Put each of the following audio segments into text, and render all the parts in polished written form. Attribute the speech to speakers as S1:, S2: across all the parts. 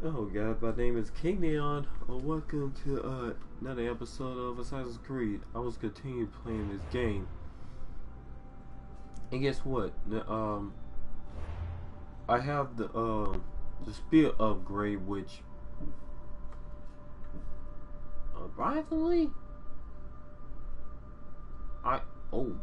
S1: Oh god, my name is King Neon. Welcome to another episode of Assassin's Creed. I was continuing playing this game, and guess what? I have the spear upgrade, which surprisingly, I oh.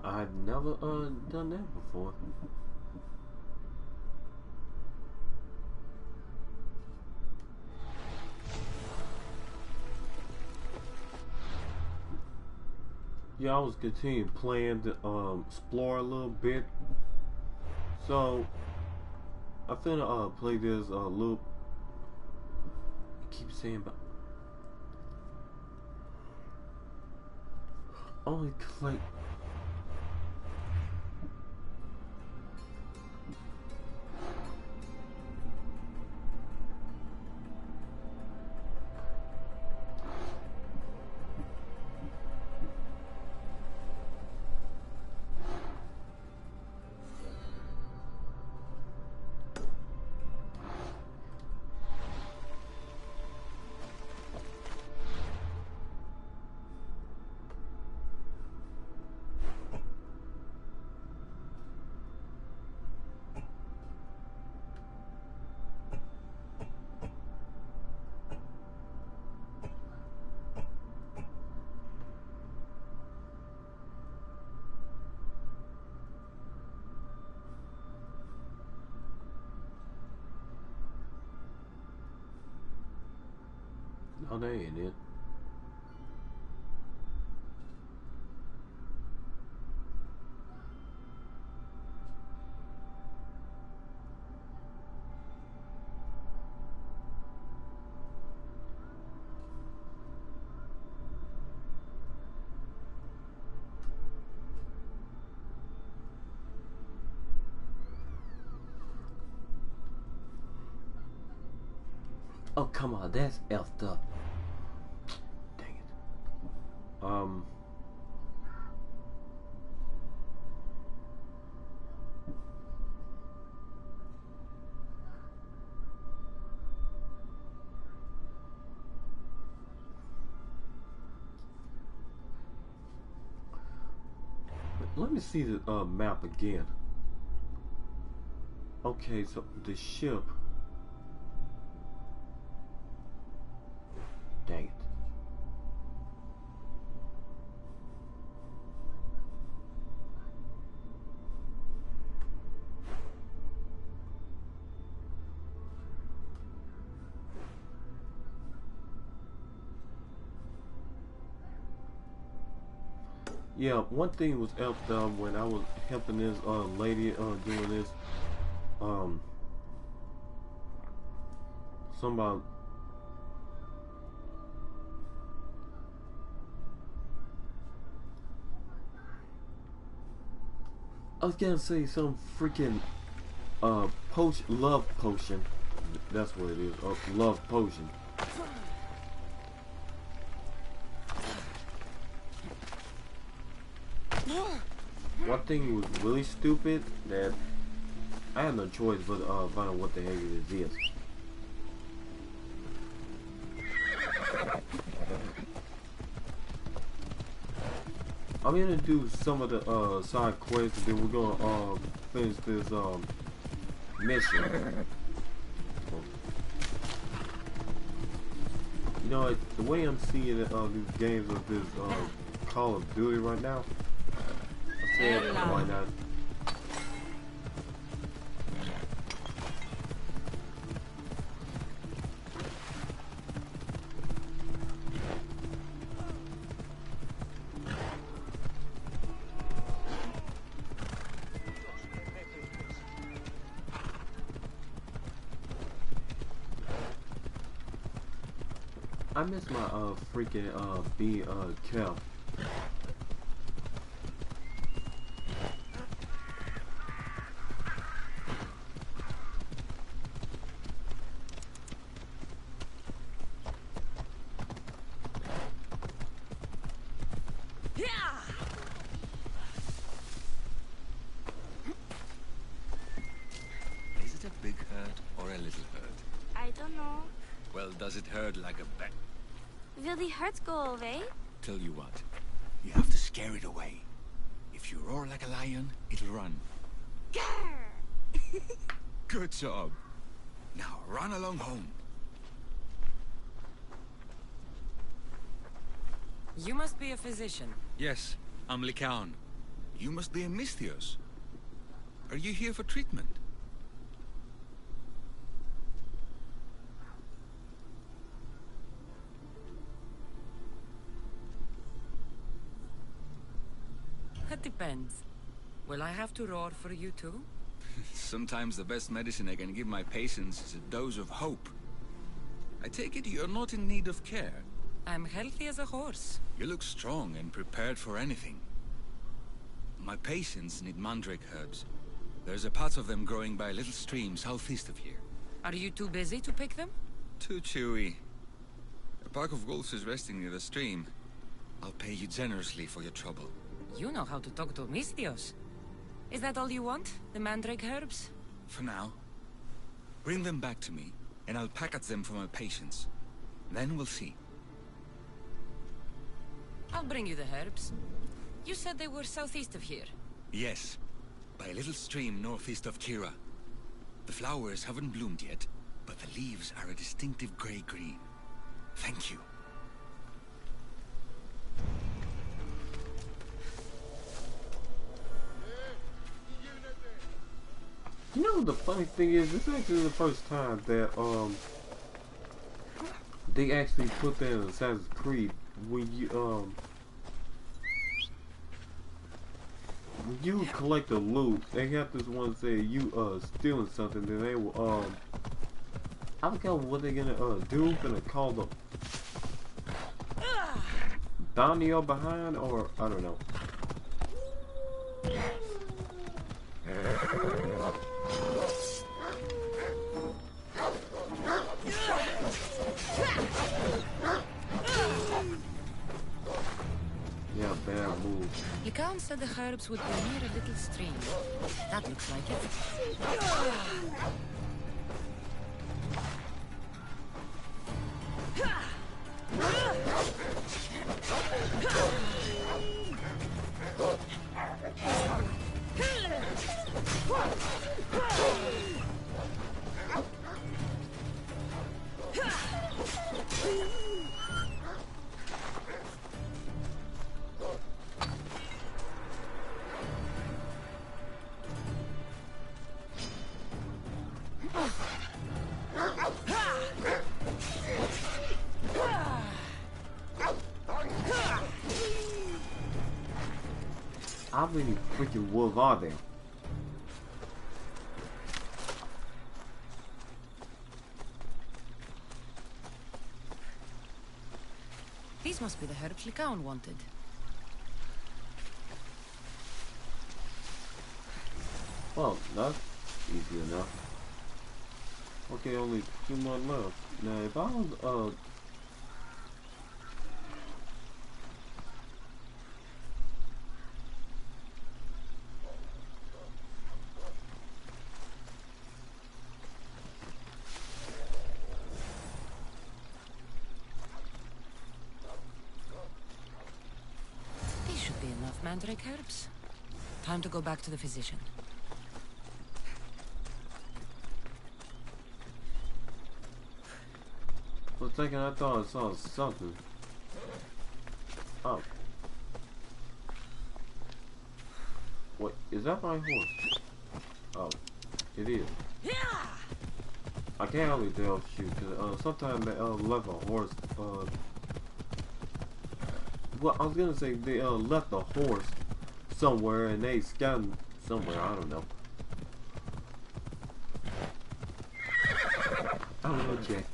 S1: I've never done that before. Yeah, I was continuing playing to explore a little bit. So I finna play this loop. I keep saying about only like no, that ain't it. Oh come on, that's effed up. Dang it. Let me see the map again. Okay, so the ship. Dang it. Yeah, one thing was effed up when I was helping this lady doing this somebody I was gonna say some freaking love potion. That's what it is. Love potion. One thing was really stupid that I had no choice but find out what the heck it is. I'm gonna do some of the side quests, and then we're gonna finish this mission. You know, the way I'm seeing these games of this Call of Duty right now, I said why not? I miss my freaking be Kel.
S2: Is it a big hurt or a little hurt?
S3: I don't know.
S2: Well, does it hurt like a bat?
S3: Will the hurts go away?
S2: Tell you what, you have to scare it away. If you roar like a lion, it'll run.
S3: Grr!
S2: Good job. Now run along home.
S4: You must be a physician.
S2: Yes, I'm Lycaon. You must be a Misthios. Are you here for treatment?
S4: That depends. Will I have to roar for you too?
S2: Sometimes the best medicine I can give my patients is a dose of hope. I take it you're not in need of care.
S4: I'm healthy as a horse.
S2: You look strong and prepared for anything. My patients need mandrake herbs. There's a patch of them growing by a little stream southeast of here.
S4: Are you too busy to pick them?
S2: Too chewy. A pack of wolves is resting near the stream. I'll pay you generously for your trouble.
S4: You know how to talk to Misthios. Is that all you want? The mandrake herbs?
S2: For now. Bring them back to me, and I'll package them for my patients. Then we'll see.
S4: I'll bring you the herbs. You said they were southeast of here.
S2: Yes, by a little stream northeast of Kira. The flowers haven't bloomed yet, but the leaves are a distinctive gray-green. Thank you.
S1: You know the funny thing is, this is actually the first time that they actually put that in Assassin's Creed when you collect the loot. They have this one say you stealing something, then they will I forgot what they're gonna do. Gonna call them Daniel behind, or I don't know. Yeah, bad move.
S4: Lycaon said the herbs would be near a little stream. That looks like it.
S1: How many freaking wolves are there?
S4: These must be the herbs Lycaon wanted.
S1: Well, that's easy enough. Okay, only 2 more left. Now, if I was,
S4: These should be enough mandrake herbs. Time to go back to the physician.
S1: for a second I thought I saw something. Oh. What, is that my horse? Oh, it is. I can't really tell, shoot, cause sometimes they left a horse, well, I was gonna say they left a horse somewhere and they scouted somewhere, I don't know. I don't know, Jack.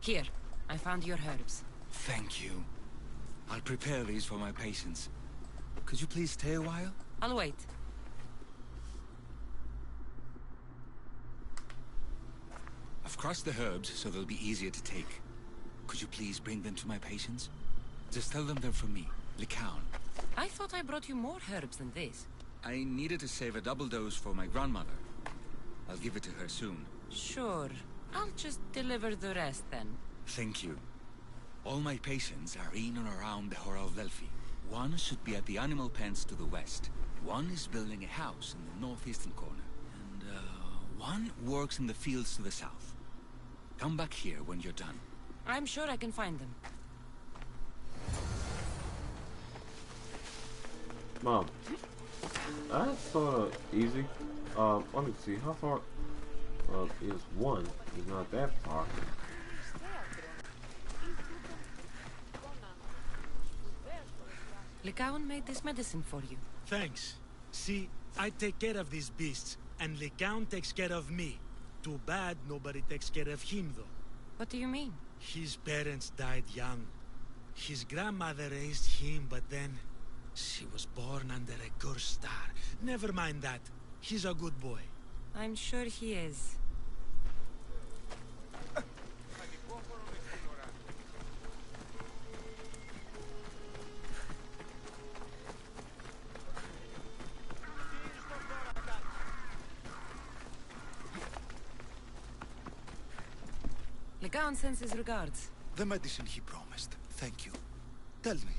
S4: Here, I found your herbs.
S2: Thank you. I'll prepare these for my patients. Could you please stay a while?
S4: I'll wait.
S2: I've crushed the herbs so they'll be easier to take. Could you please bring them to my patients? Just tell them they're from me, Lycaon.
S4: I thought I brought you more herbs than this.
S2: I needed to save a double dose for my grandmother. I'll give it to her soon.
S4: Sure. I'll just deliver the rest then.
S2: Thank you. All my patients are in and around the Hora of Delphi. One should be at the animal pens to the west. One is building a house in the northeastern corner. And, one works in the fields to the south. Come back here when you're done.
S4: I'm sure I can find them.
S1: Mom, that's sort of easy. Let me see, how far is one? It's not that far.
S4: Lycaon made this medicine for you.
S5: Thanks. See, I take care of these beasts, and Lycaon takes care of me. Too bad nobody takes care of him, though.
S4: What do you mean?
S5: His parents died young. His grandmother raised him, but then she was born under a cursed star. Never mind that. He's a good boy.
S4: I'm sure he is. Lycaon sends his regards.
S6: The medicine he promised. Thank you. Tell me,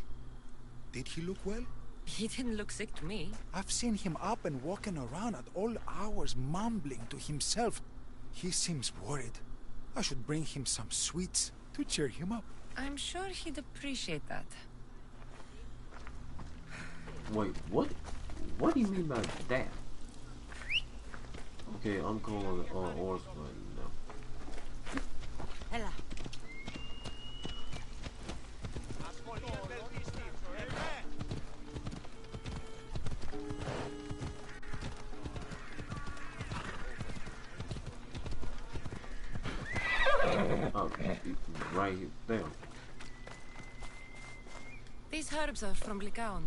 S6: did he look well?
S4: He didn't look sick to me.
S6: I've seen him up and walking around at all hours, mumbling to himself. He seems worried. I should bring him some sweets to cheer him up.
S4: I'm sure he'd appreciate that.
S1: Wait, what? What do you mean by that? Okay, I'm calling the Oryx button now.
S4: Ella.
S1: Okay, right there.
S4: These herbs are from Lycaon.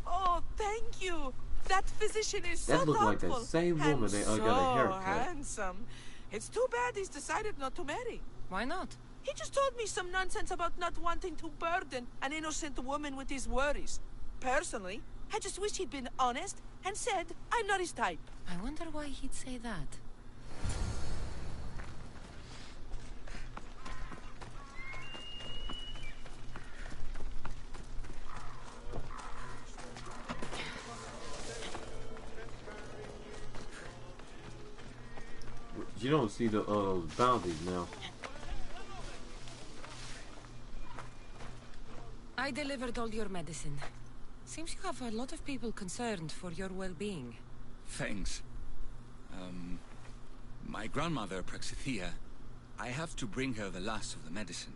S7: Oh, thank you. That physician is so
S1: That looked like
S7: thoughtful.
S1: that same woman
S7: and
S1: that
S7: so
S1: got a haircut.
S7: handsome. It's too bad he's decided not to marry.
S4: Why not?
S7: He just told me some nonsense about not wanting to burden an innocent woman with his worries. Personally, I just wish he'd been honest and said, I'm not his type.
S4: I wonder why he'd say that.
S1: You don't see the boundaries now.
S4: I delivered all your medicine. Seems you have a lot of people concerned for your well-being.
S2: Thanks. My grandmother, Praxithea, I have to bring her the last of the medicine.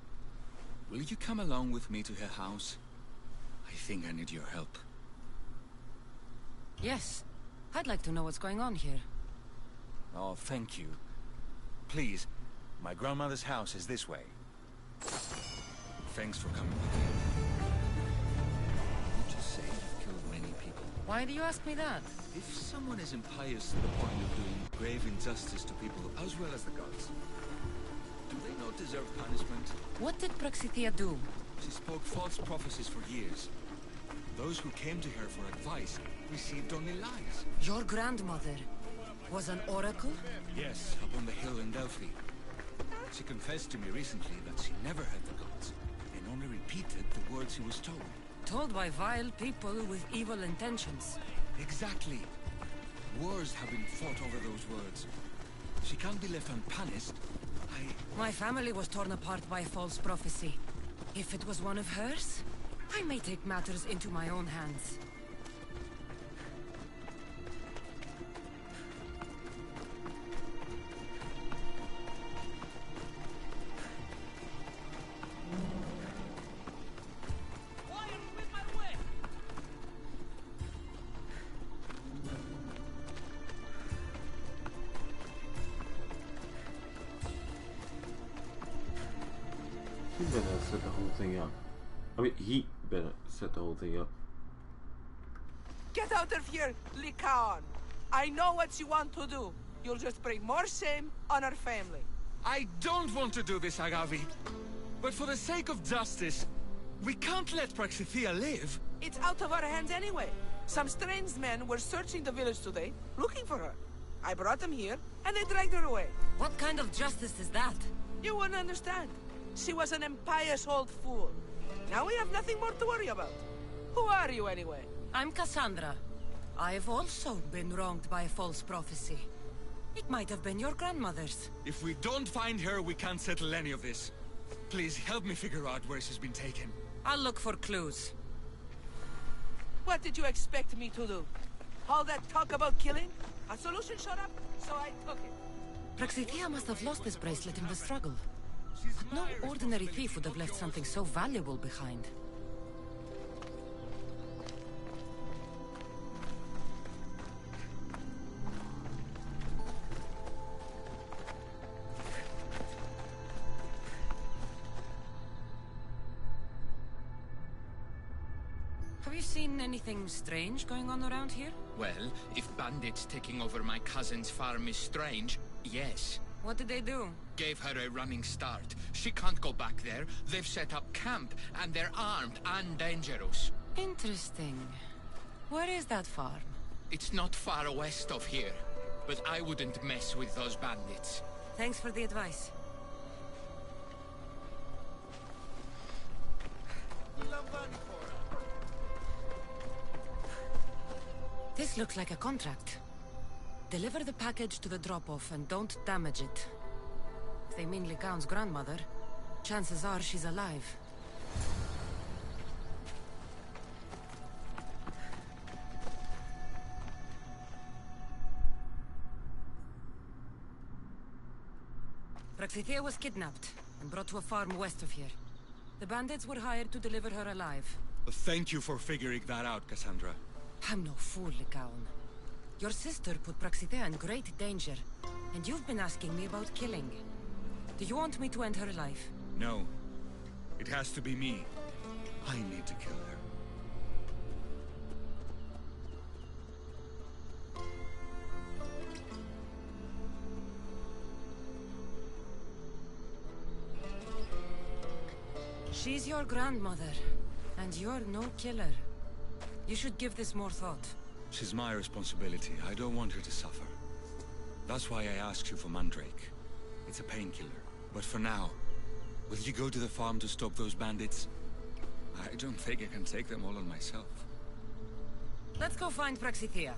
S2: Will you come along with me to her house? I think I need your help.
S4: Yes. I'd like to know what's going on here.
S2: Oh, thank you. Please, my grandmother's house is this way. Thanks for coming with me. You just say you've killed many people.
S4: Why do you ask me that?
S2: If someone is impious to the point of doing grave injustice to people as well as the gods, do they not deserve punishment?
S4: What did Praxithea do?
S2: She spoke false prophecies for years. Those who came to her for advice received only lies.
S4: Your grandmother was an oracle?
S2: Yes, up on the hill in Delphi. She confessed to me recently that she never heard the gods, and only repeated the words she was told.
S4: Told by vile people with evil intentions.
S2: Exactly. Wars have been fought over those words. She can't be left unpunished.
S4: My family was torn apart by false prophecy. If it was one of hers, I may take matters into my own hands.
S1: He's gonna set the whole thing up. I mean, better set the whole thing up.
S7: Get out of here, Lycaon. I know what you want to do. You'll just bring more shame on our family.
S2: I don't want to do this, Agavi. But for the sake of justice, we can't let Praxithea live.
S7: It's out of our hands anyway. Some strange men were searching the village today, looking for her. I brought them here, and they dragged her away.
S4: What kind of justice is that?
S7: You wouldn't understand. She was an impious old fool. Now we have nothing more to worry about. Who are you, anyway?
S4: I'm Cassandra. I've also been wronged by a false prophecy. It might have been your grandmother's.
S2: If we don't find her, we can't settle any of this. Please help me figure out where she's been taken.
S4: I'll look for clues.
S7: What did you expect me to do? All that talk about killing? A solution showed up, so I took it.
S4: Praxithea must have lost this bracelet in the struggle. But no ordinary thief would have left something so valuable behind. Have you seen anything strange going on around here?
S8: Well, if bandits taking over my cousin's farm is strange, yes.
S4: What did they do?
S8: Gave her a running start. She can't go back there. They've set up camp, and they're armed and dangerous.
S4: Interesting. Where is that farm?
S8: It's not far west of here, but I wouldn't mess with those bandits.
S4: Thanks for the advice. This looks like a contract. Deliver the package to the drop-off and don't damage it. If they mean Lycaon's grandmother, chances are she's alive. Praxithea was kidnapped and brought to a farm west of here. The bandits were hired to deliver her alive.
S2: Thank you for figuring that out, Cassandra.
S4: I'm no fool, Lycaon. Your sister put Praxithea in great danger, and you've been asking me about killing. Do you want me to end her life?
S2: No. It has to be me. I need to kill her.
S4: She's your grandmother, and you're no killer. You should give this more thought.
S2: She's my responsibility. I don't want her to suffer. That's why I asked you for Mandrake. It's a painkiller. But for now, will you go to the farm to stop those bandits? I don't think I can take them all on myself.
S4: Let's go find Praxithea.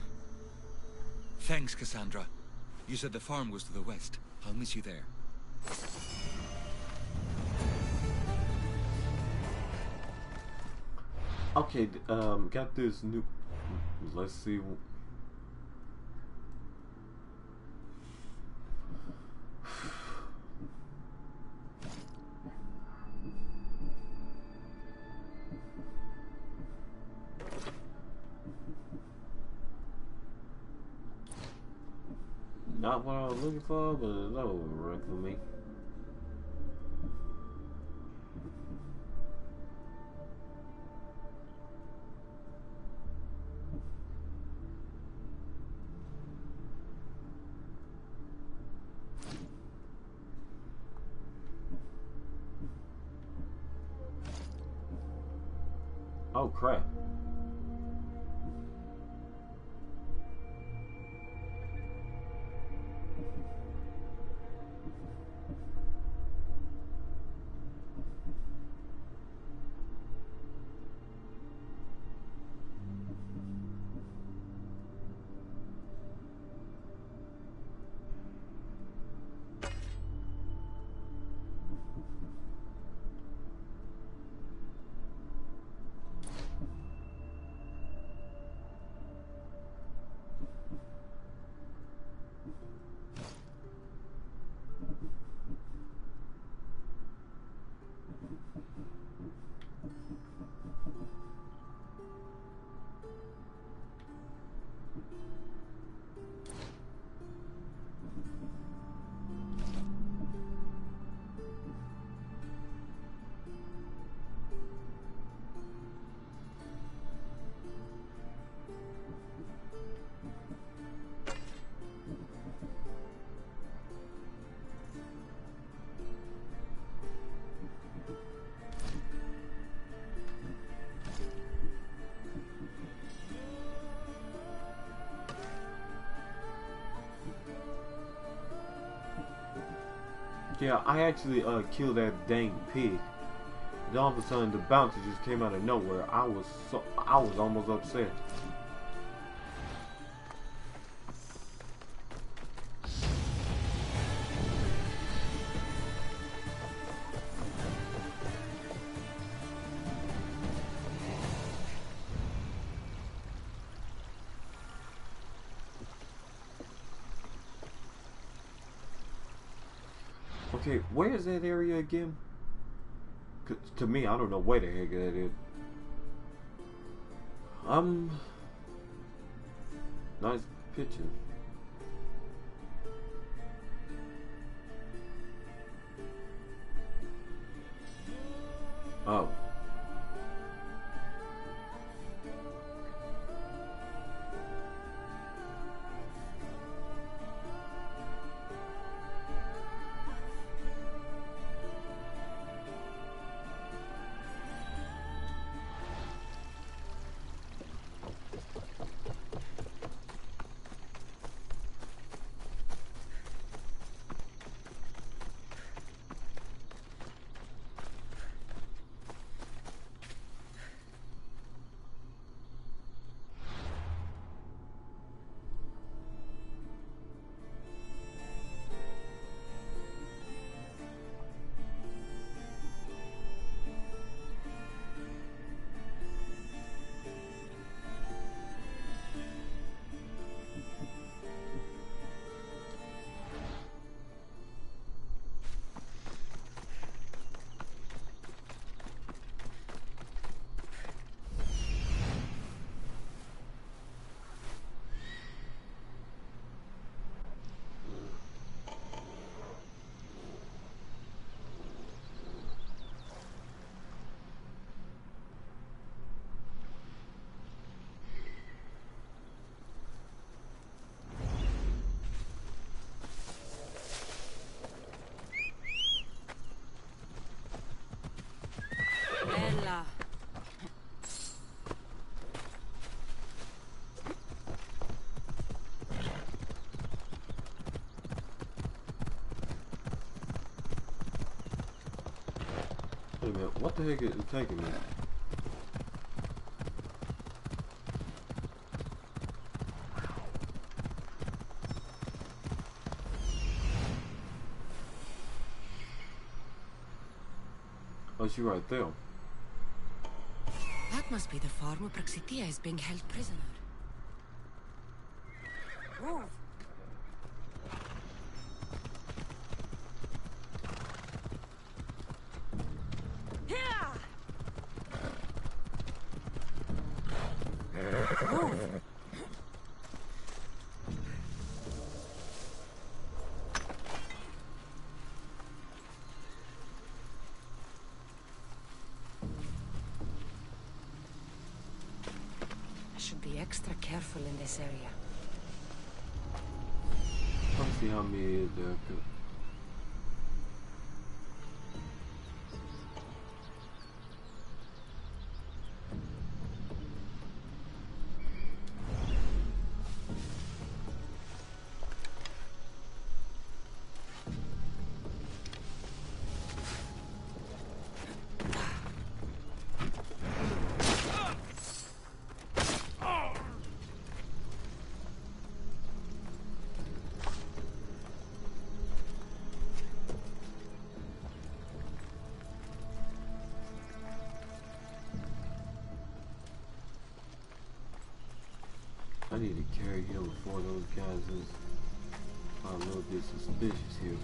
S2: Thanks, Cassandra. You said the farm was to the west. I'll meet you there.
S1: Okay, got this new. Let's see. Not what I was looking for, but that will work for me. Oh crap. Yeah, I actually killed that dang pig. Then all of a sudden the bounty just came out of nowhere. I was almost upset. Okay, where is that area again? 'Cause to me, I don't know where the heck that is. Nice picture. Oh.
S4: Bella.
S1: Wait a minute, what the heck is it taking me? Oh, she right there.
S4: That must be the farm where Praxitia is being held prisoner. Move. Should be extra careful in this area.
S1: Let's see how many is there. I need to carry him before those guys is a little bit suspicious here.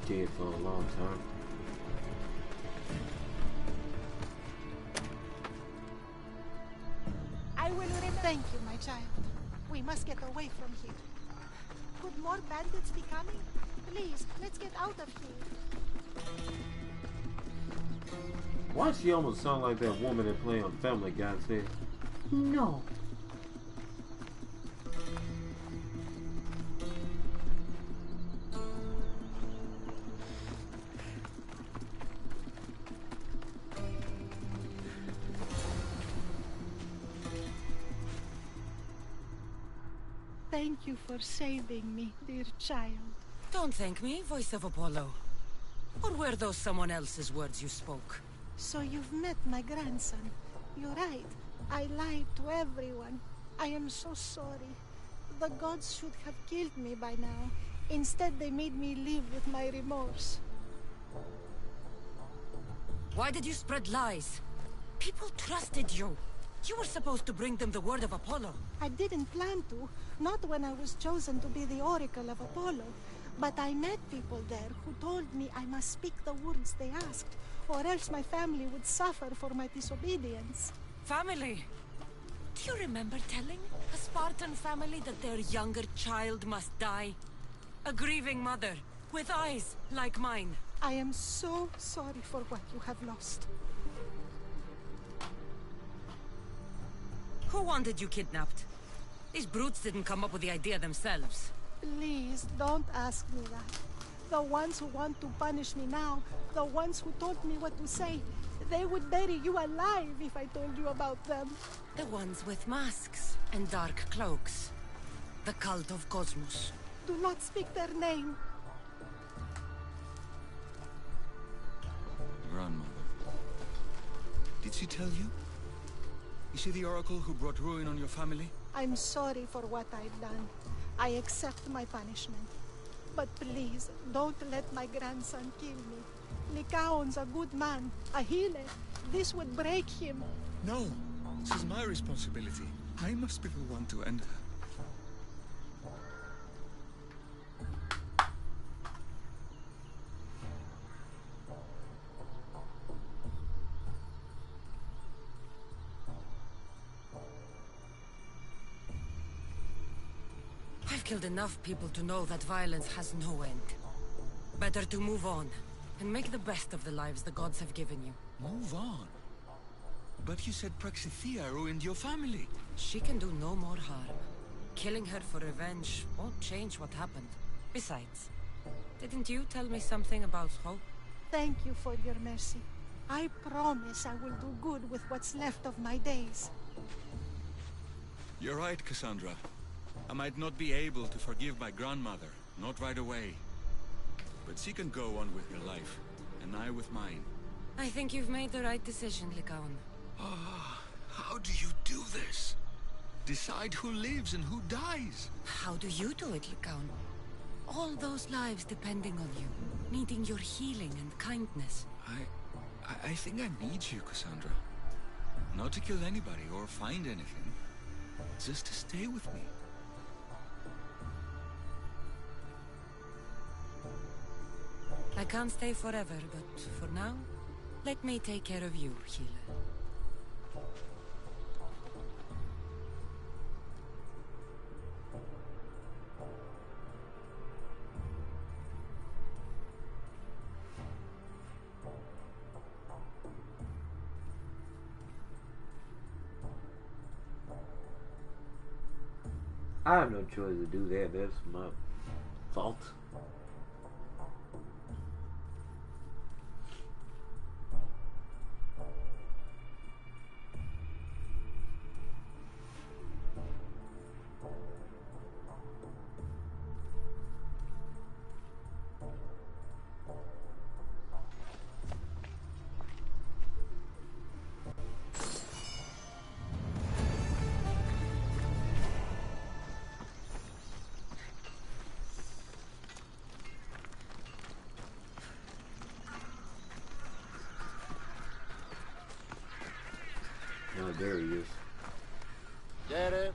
S1: dead for a long time.
S9: I will remember. Thank you, my child. We must get away from here. Could more bandits be coming? Please, let's get out of here.
S1: Why she almost sound like that woman that played on Family Guy said? No.
S9: Thank you for saving me, dear child.
S4: Don't thank me, voice of Apollo. Or were those someone else's words you spoke?
S9: So you've met my grandson. You're right. I lied to everyone. I am so sorry. The gods should have killed me by now. Instead, they made me live with my remorse.
S4: Why did you spread lies? People trusted you. You were supposed to bring them the word of Apollo.
S9: I didn't plan to, not when I was chosen to be the Oracle of Apollo. But I met people there who told me I must speak the words they asked, or else my family would suffer for my disobedience.
S4: Family? Do you remember telling a Spartan family that their younger child must die? A grieving mother, with eyes like mine.
S9: I am so sorry for what you have lost.
S4: Who wanted you kidnapped? These brutes didn't come up with the idea themselves.
S9: Please, don't ask me that. The ones who want to punish me now, the ones who told me what to say, they would bury you alive if I told you about them.
S4: The ones with masks and dark cloaks. The cult of Cosmos.
S9: Do not speak their name.
S2: Grandmother. Did she tell you? Is she the oracle who brought ruin on your family?
S9: I'm sorry for what I've done. I accept my punishment. But please, don't let my grandson kill me. Lycaon's a good man, a healer. This would break him.
S2: No, this is my responsibility. I must be the one to end her.
S4: I've killed enough people to know that violence has no end. Better to move on, and make the best of the lives the gods have given you.
S2: Move on? But you said Praxithea ruined your family.
S4: She can do no more harm. Killing her for revenge won't change what happened. Besides, didn't you tell me something about hope?
S9: Thank you for your mercy. I promise I will do good with what's left of my days.
S2: You're right, Cassandra. I might not be able to forgive my grandmother, not right away. But she can go on with her life, and I with mine.
S4: I think you've made the right decision, Lycaon.
S2: Ah, how do you do this? Decide who lives and who dies?
S4: How do you do it, Lycaon? All those lives depending on you, needing your healing and kindness.
S2: I think I need you, Cassandra. Not to kill anybody or find anything. Just to stay with me.
S4: I can't stay forever, but for now, let me take care of you, healer.
S1: I have no choice to do that. That's my fault. Oh, there he is.
S10: Get it?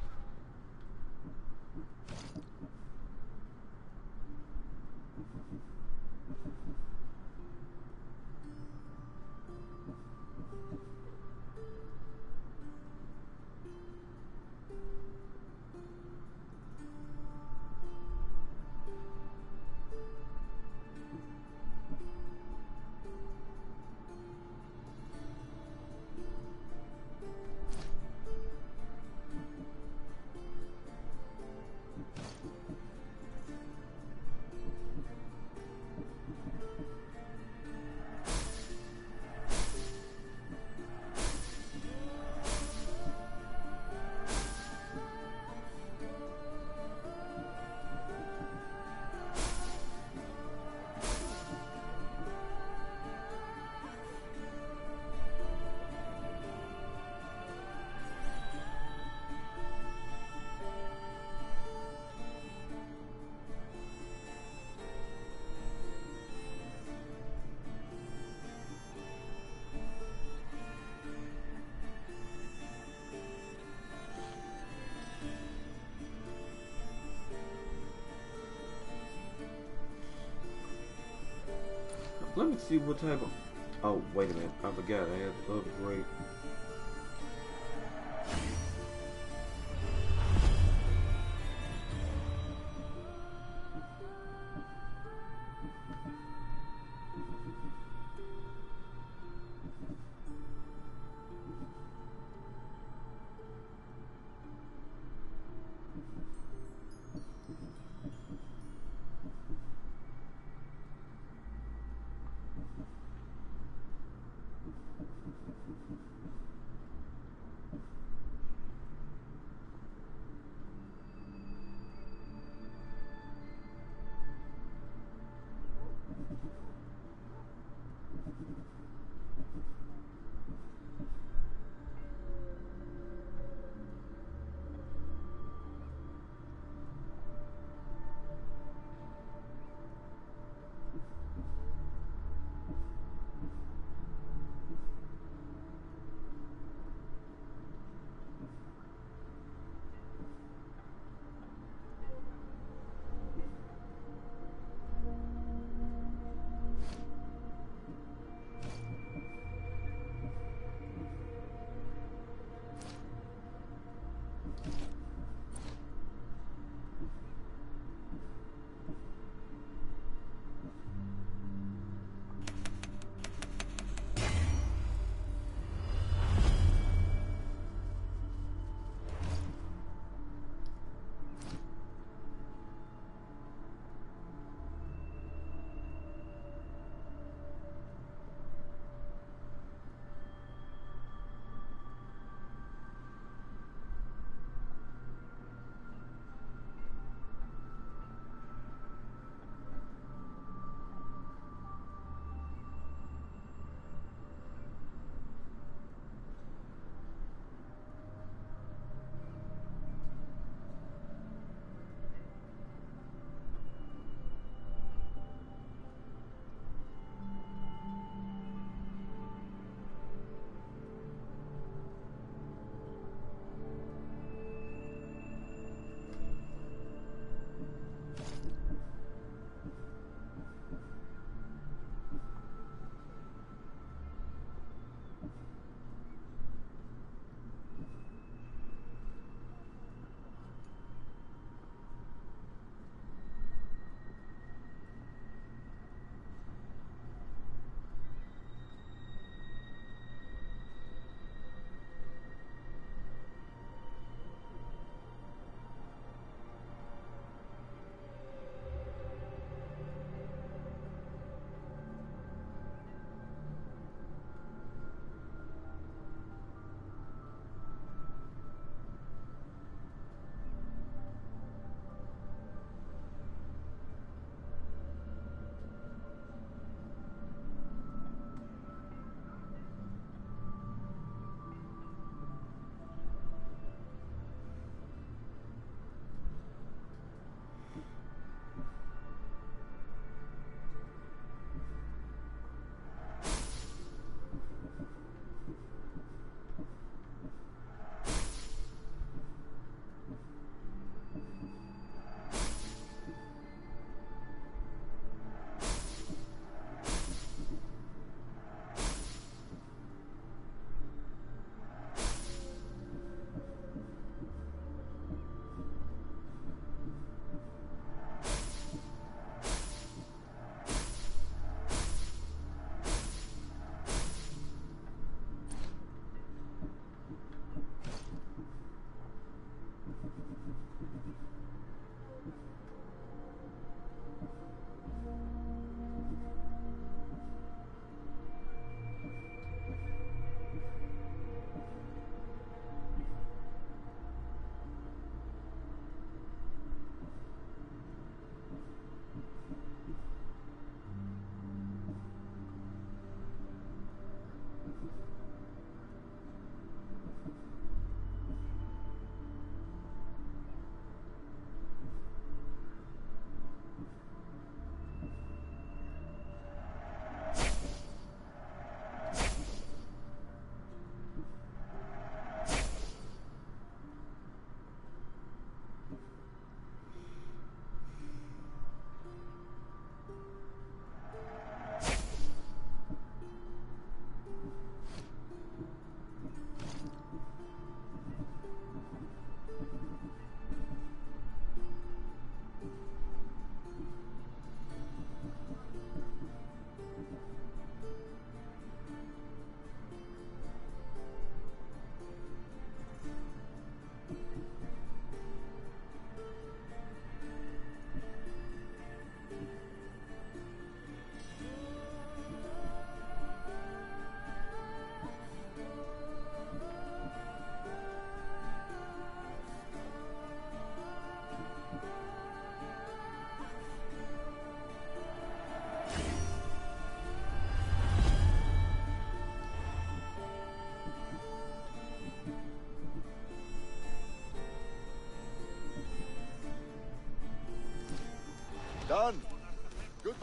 S1: Let me see what type of... Oh, wait a minute. I forgot. I had to upgrade.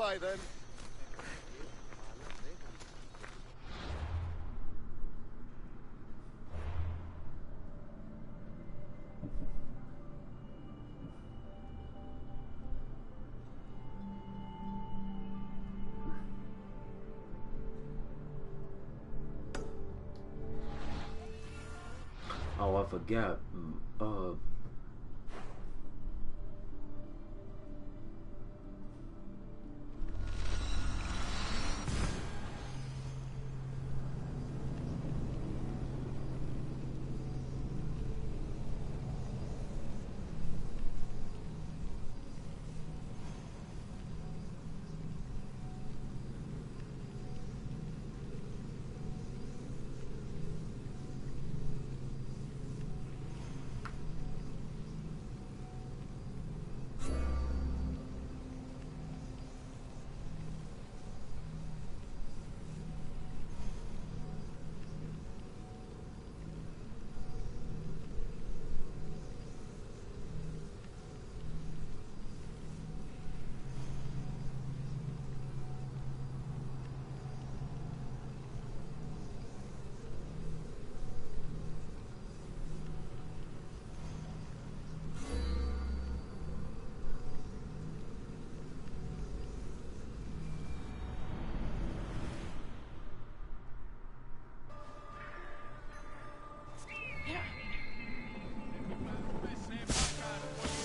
S10: Goodbye then.
S1: Oh, I forgot.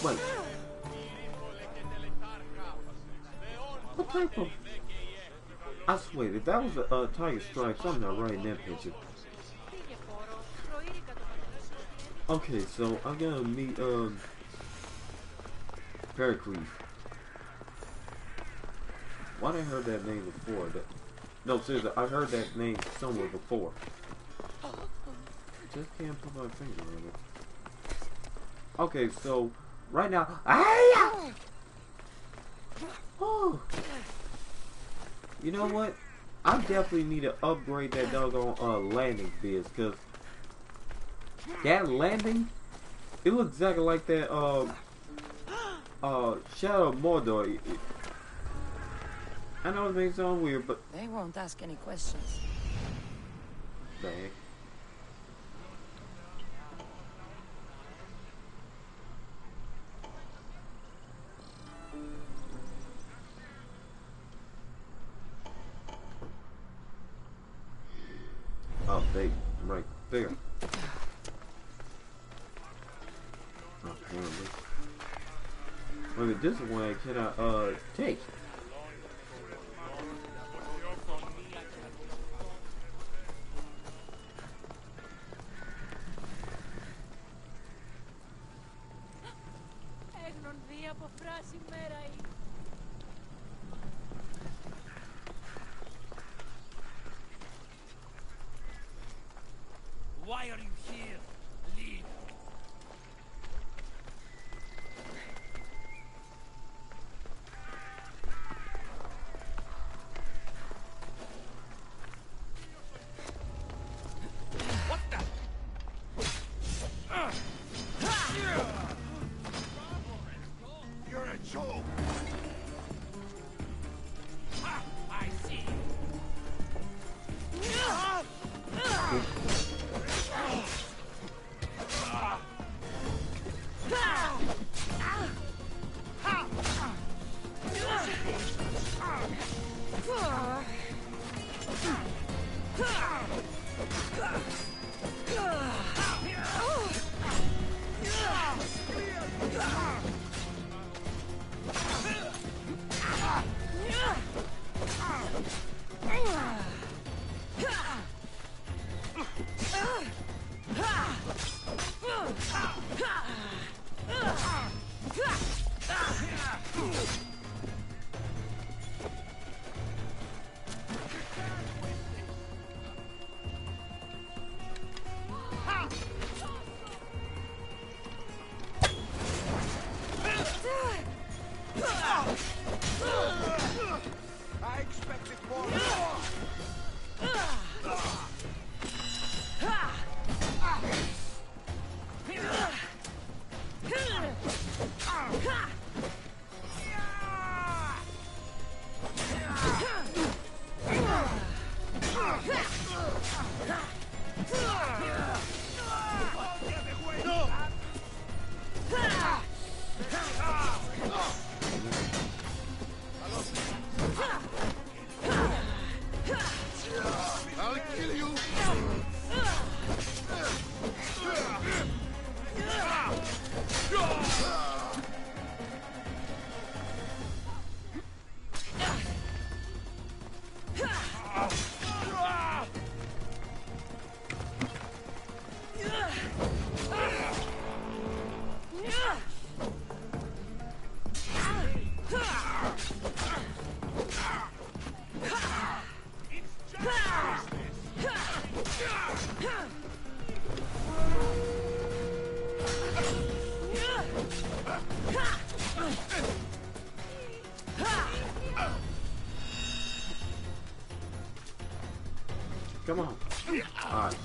S1: Wait. What type of... I swear, if that was a tiger stripe, something not right in that picture. Okay, so I'm gonna meet, Pericles. Why did I heard that name before? No, seriously, I heard that name somewhere before. Just can't put my finger on it. Okay, so right now, oh, you know what? I definitely need to upgrade that doggone landing biz, cause that landing, it looks exactly like that Shadow of Mordor. I know it may sound weird, but
S4: They won't ask any questions.
S1: the heck. Oh, they right there. Apparently. Wait a minute, this one can I take?
S5: Why are you here? Leave. What the? You're a joke.
S1: Come on. Alright.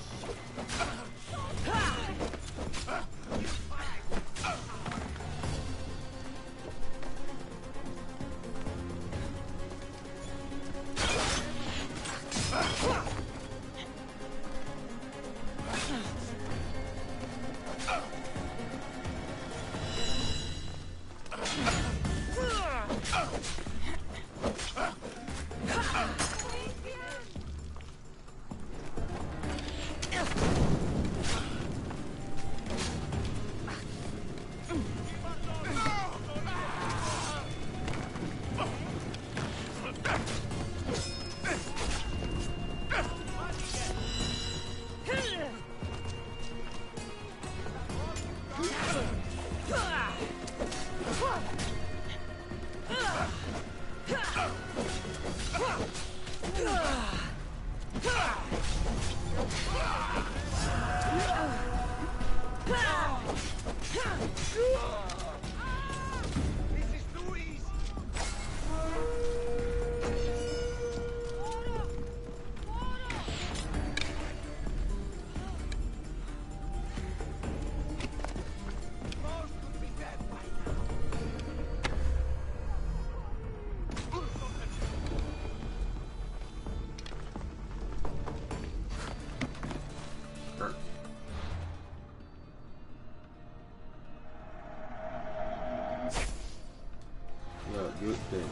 S1: Yeah, good thing.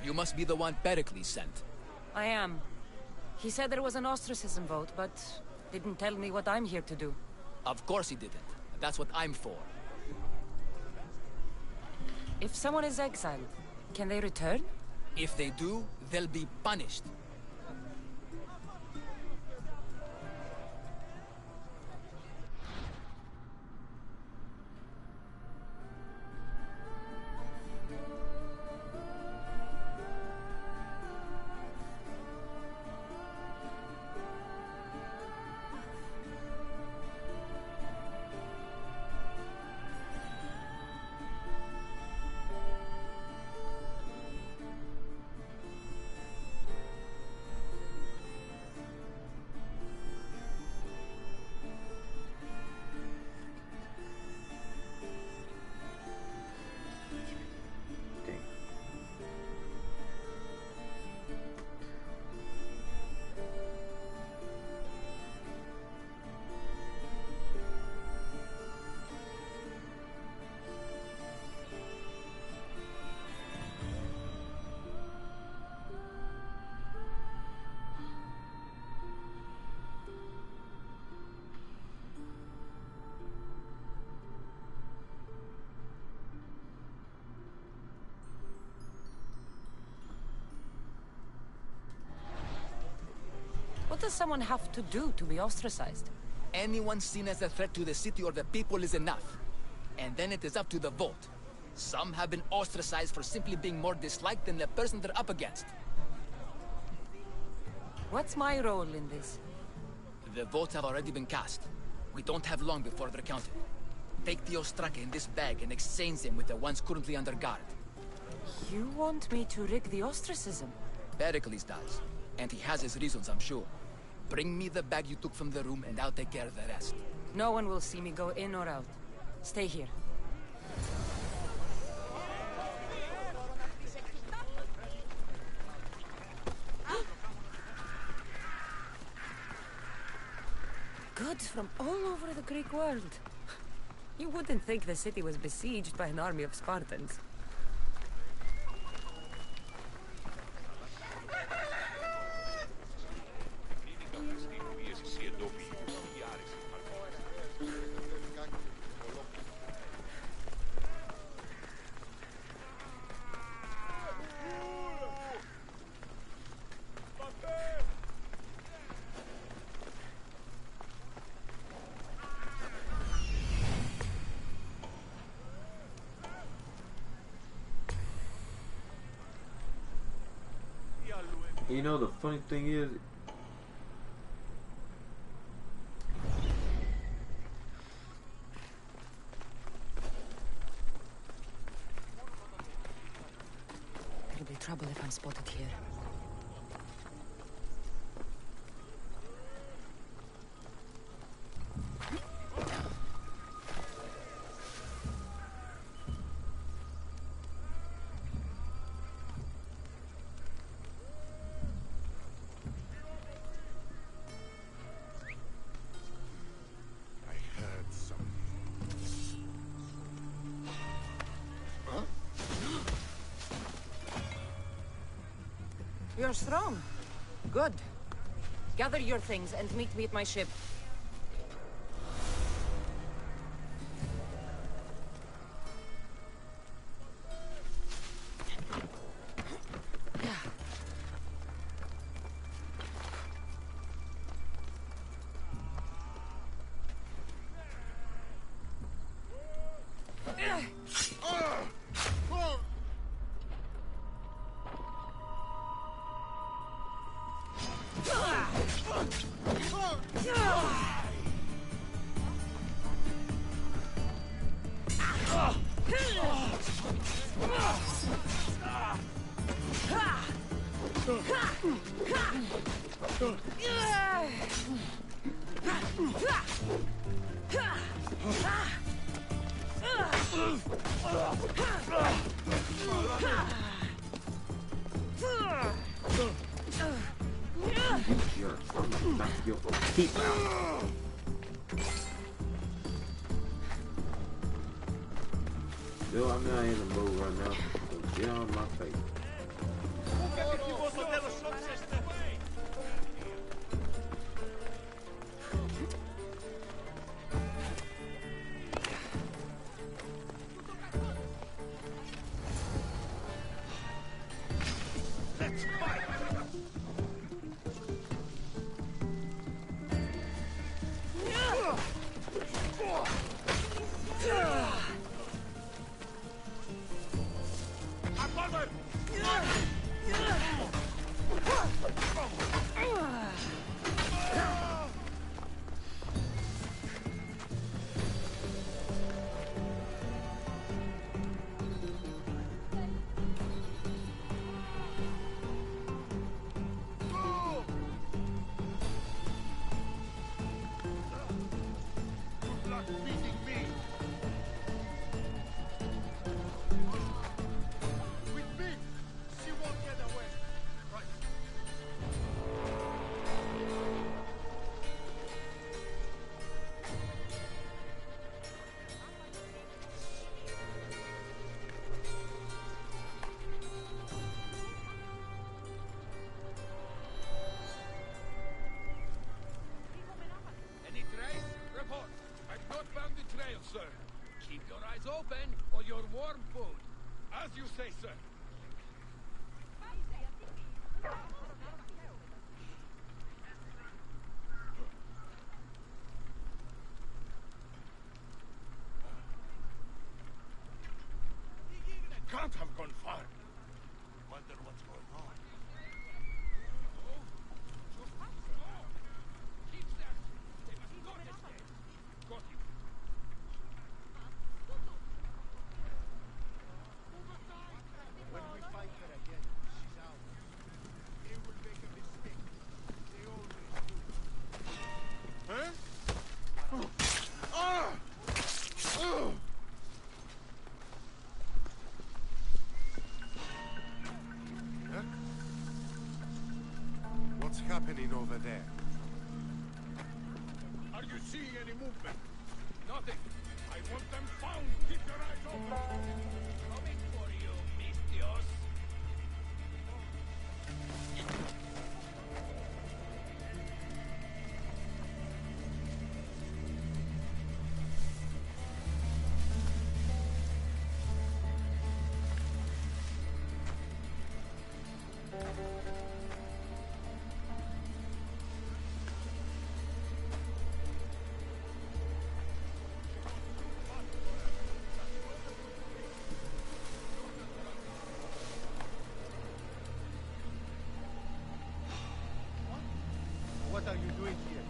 S11: You must be the one Pericles sent.
S4: I am. He said there was an ostracism vote, but didn't tell me what I'm here to do.
S11: Of course he didn't. That's what I'm for.
S4: If someone is exiled, can they return?
S11: If they do, they'll be punished.
S4: does someone have to do to be ostracized?
S11: Anyone seen as a threat to the city or the people is enough. And then it is up to the vote. Some have been ostracized for simply being more disliked than the person they're up against.
S4: What's my role in this?
S11: The votes have already been cast. We don't have long before they're counted. Take the Ostraka in this bag and exchange them with the ones currently under guard.
S4: You want me to rig the ostracism?
S11: Pericles does. And he has his reasons, I'm sure. Bring me the bag you took from the room and I'll take care of the rest.
S4: No one will see me go in or out. Stay here. Goods from all over the Greek world. You wouldn't think the city was besieged by an army of Spartans.
S1: You know, the funny thing is,
S4: There'll be trouble if I'm spotted here. You're strong. Good. Gather your things and meet me at my ship.
S1: keep out. Yo, I'm not in the mood right now, so get on my face.
S12: What's happening over there?
S13: Are you seeing any movement? Nothing. I want them found. Keep your eyes open. Coming for you, Mistios.
S12: What are you doing here?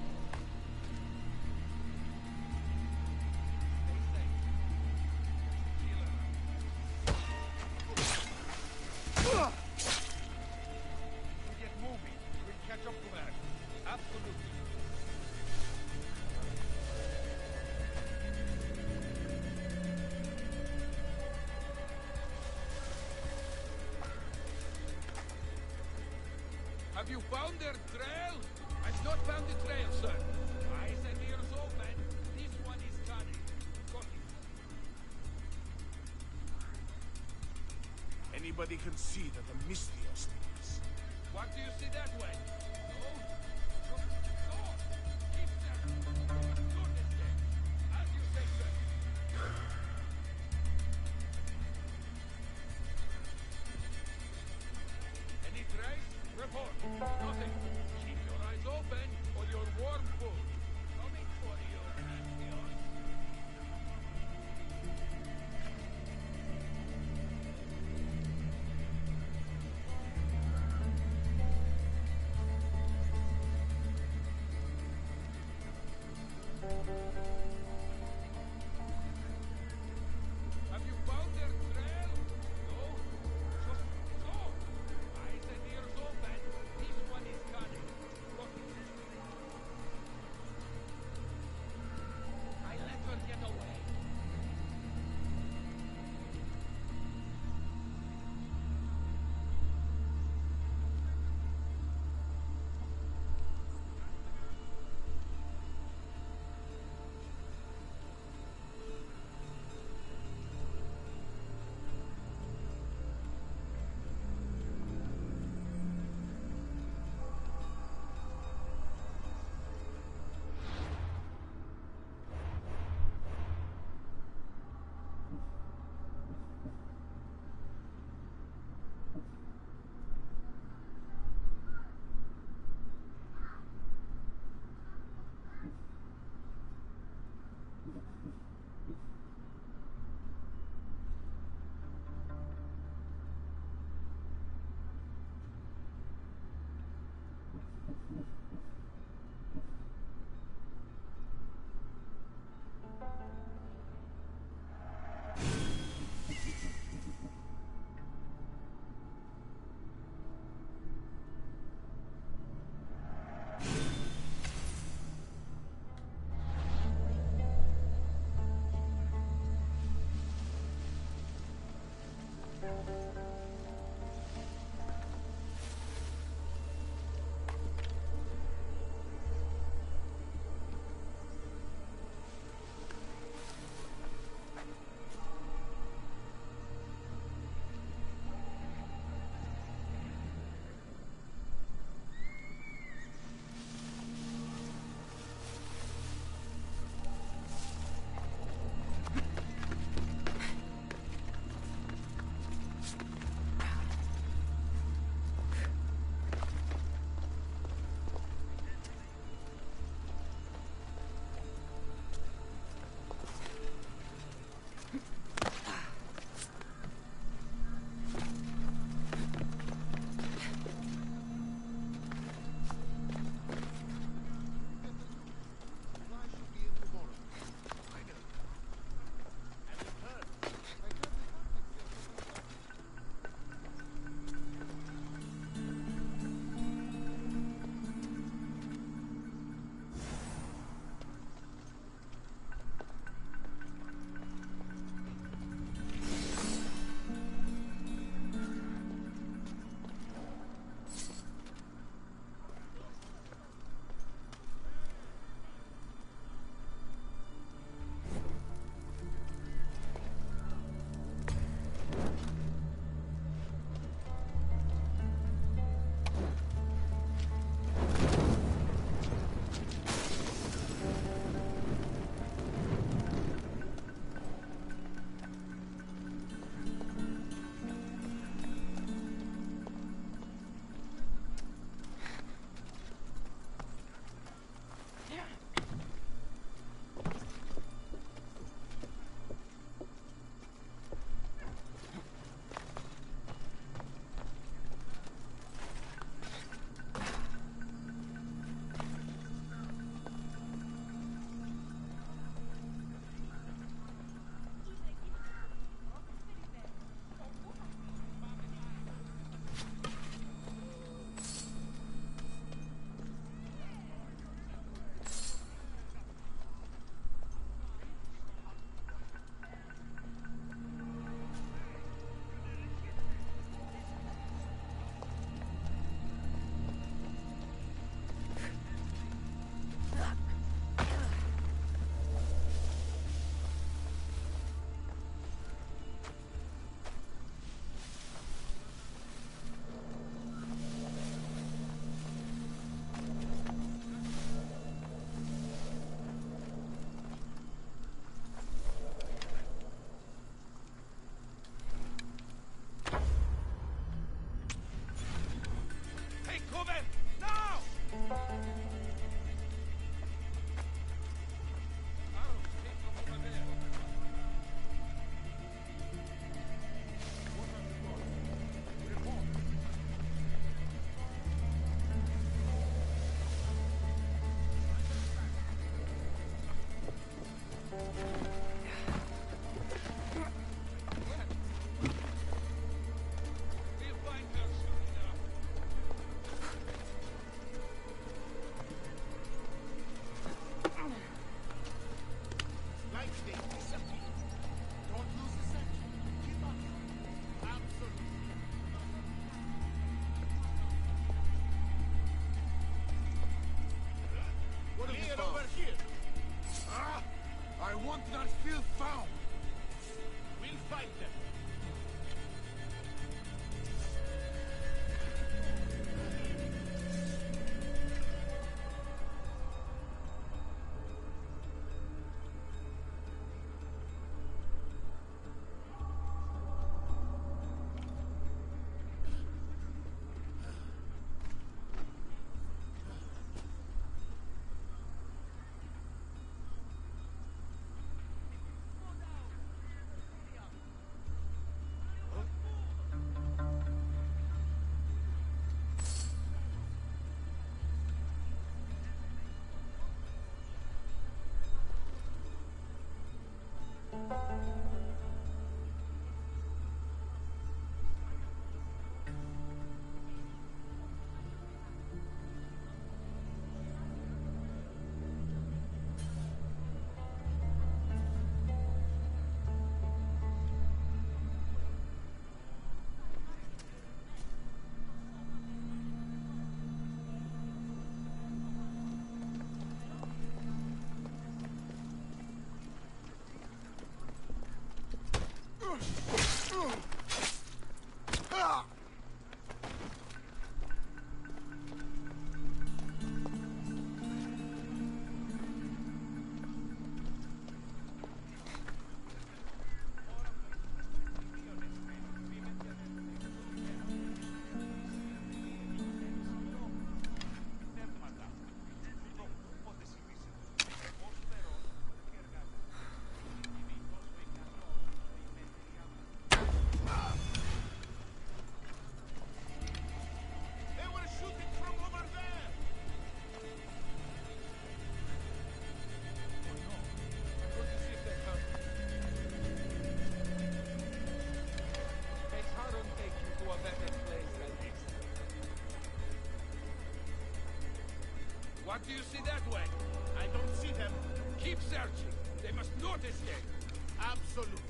S13: We get moving. We'll catch up to that. Absolutely. Have you found their trail? I've not found the trail, sir. Eyes and ears open. This one is cunning. Copy.
S12: Anybody can see that the Mistios is.
S13: What do you see that way? No? Go! Keep there! Goodness sake! As you say, sir. Any trace? Report. Nothing. Keep your eyes open or your warm food. Coming for you, Mistios. Have you found their trail? No? Just go! Eyes and ears open. This one is cunning. Look. Wonders feel found. We'll fight them. What do you see that way? I don't see them. Keep searching. They must not escape. Absolutely.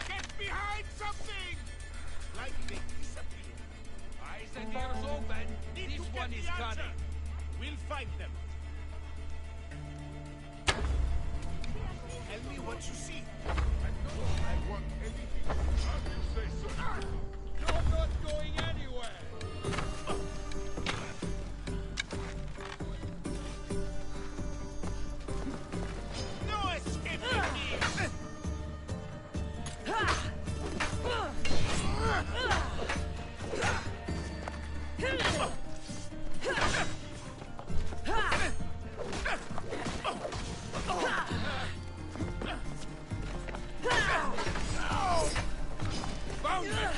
S13: Get behind something! Like they disappear. Eyes and ears open. This one is gunning. We'll find them. Tell me what you see. I want anything. How do you say so? You're not going anywhere. No escaping me. Found it!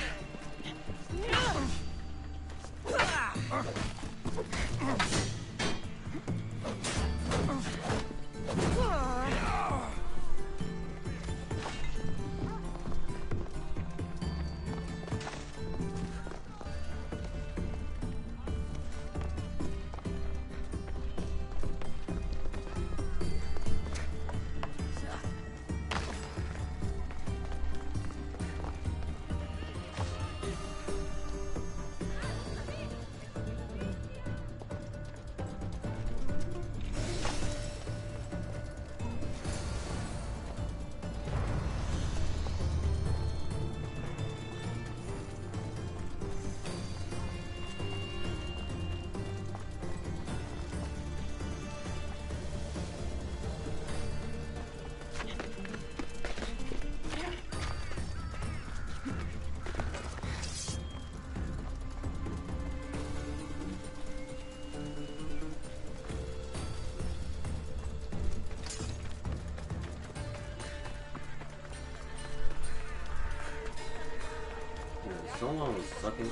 S1: Someone was sucking.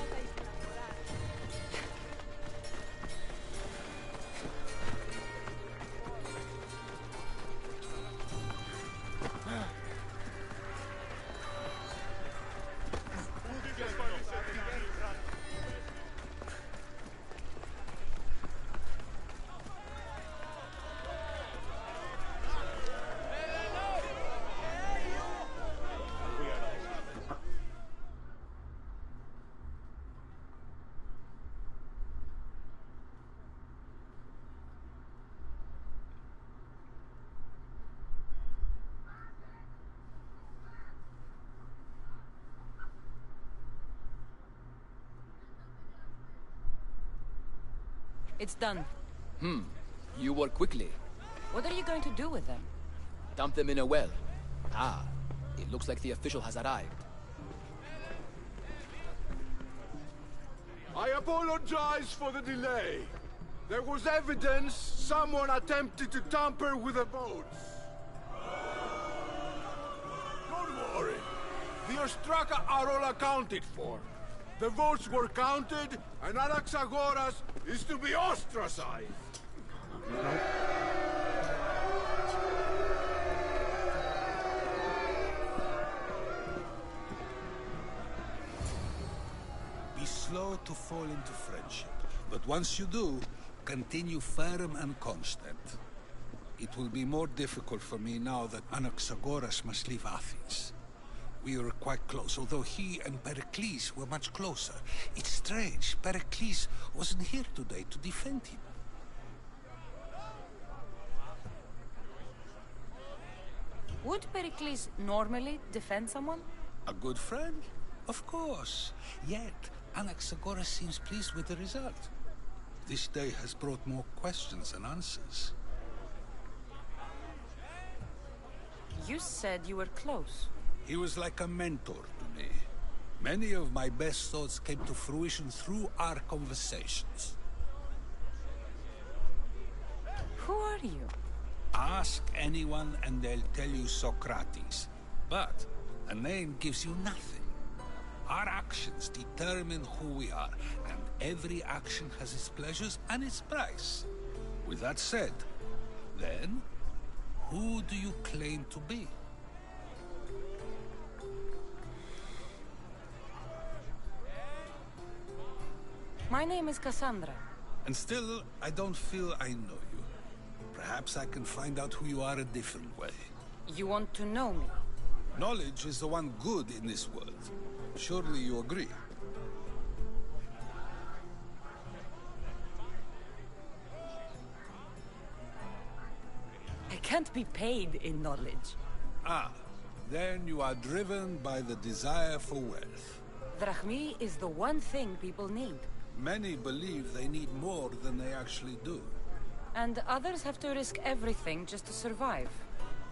S4: It's done.
S11: You work quickly.
S4: What are you going to do with them?
S11: Dump them in a well. Ah, it looks like the official has arrived.
S12: I apologize for the delay. There was evidence someone attempted to tamper with the votes. Don't worry. The Ostraka are all accounted for. The votes were counted, and Anaxagoras is to be ostracized.
S14: Be slow to fall into friendship, but once you do, continue firm and constant. It will be more difficult for me now that Anaxagoras must leave Athens. We were quite close, although he and Pericles were much closer. It's strange, Pericles wasn't here today to defend him.
S4: Would Pericles normally defend someone?
S14: A good friend? Of course. Yet, Anaxagoras seems pleased with the result. This day has brought more questions than answers.
S4: You said you were close.
S14: He was like a mentor to me. Many of my best thoughts came to fruition through our conversations.
S4: Who are you?
S14: Ask anyone and they'll tell you Socrates. But a name gives you nothing. Our actions determine who we are, and every action has its pleasures and its price. With that said, then, who do you claim to be?
S4: My name is Cassandra.
S14: And still, I don't feel I know you. Perhaps I can find out who you are a different way.
S4: You want to know me?
S14: Knowledge is the one good in this world. Surely you agree?
S4: I can't be paid in knowledge.
S14: Ah, then you are driven by the desire for wealth.
S4: Drachmi is the one thing people need.
S14: Many believe they need more than they actually do.
S4: And others have to risk everything just to survive.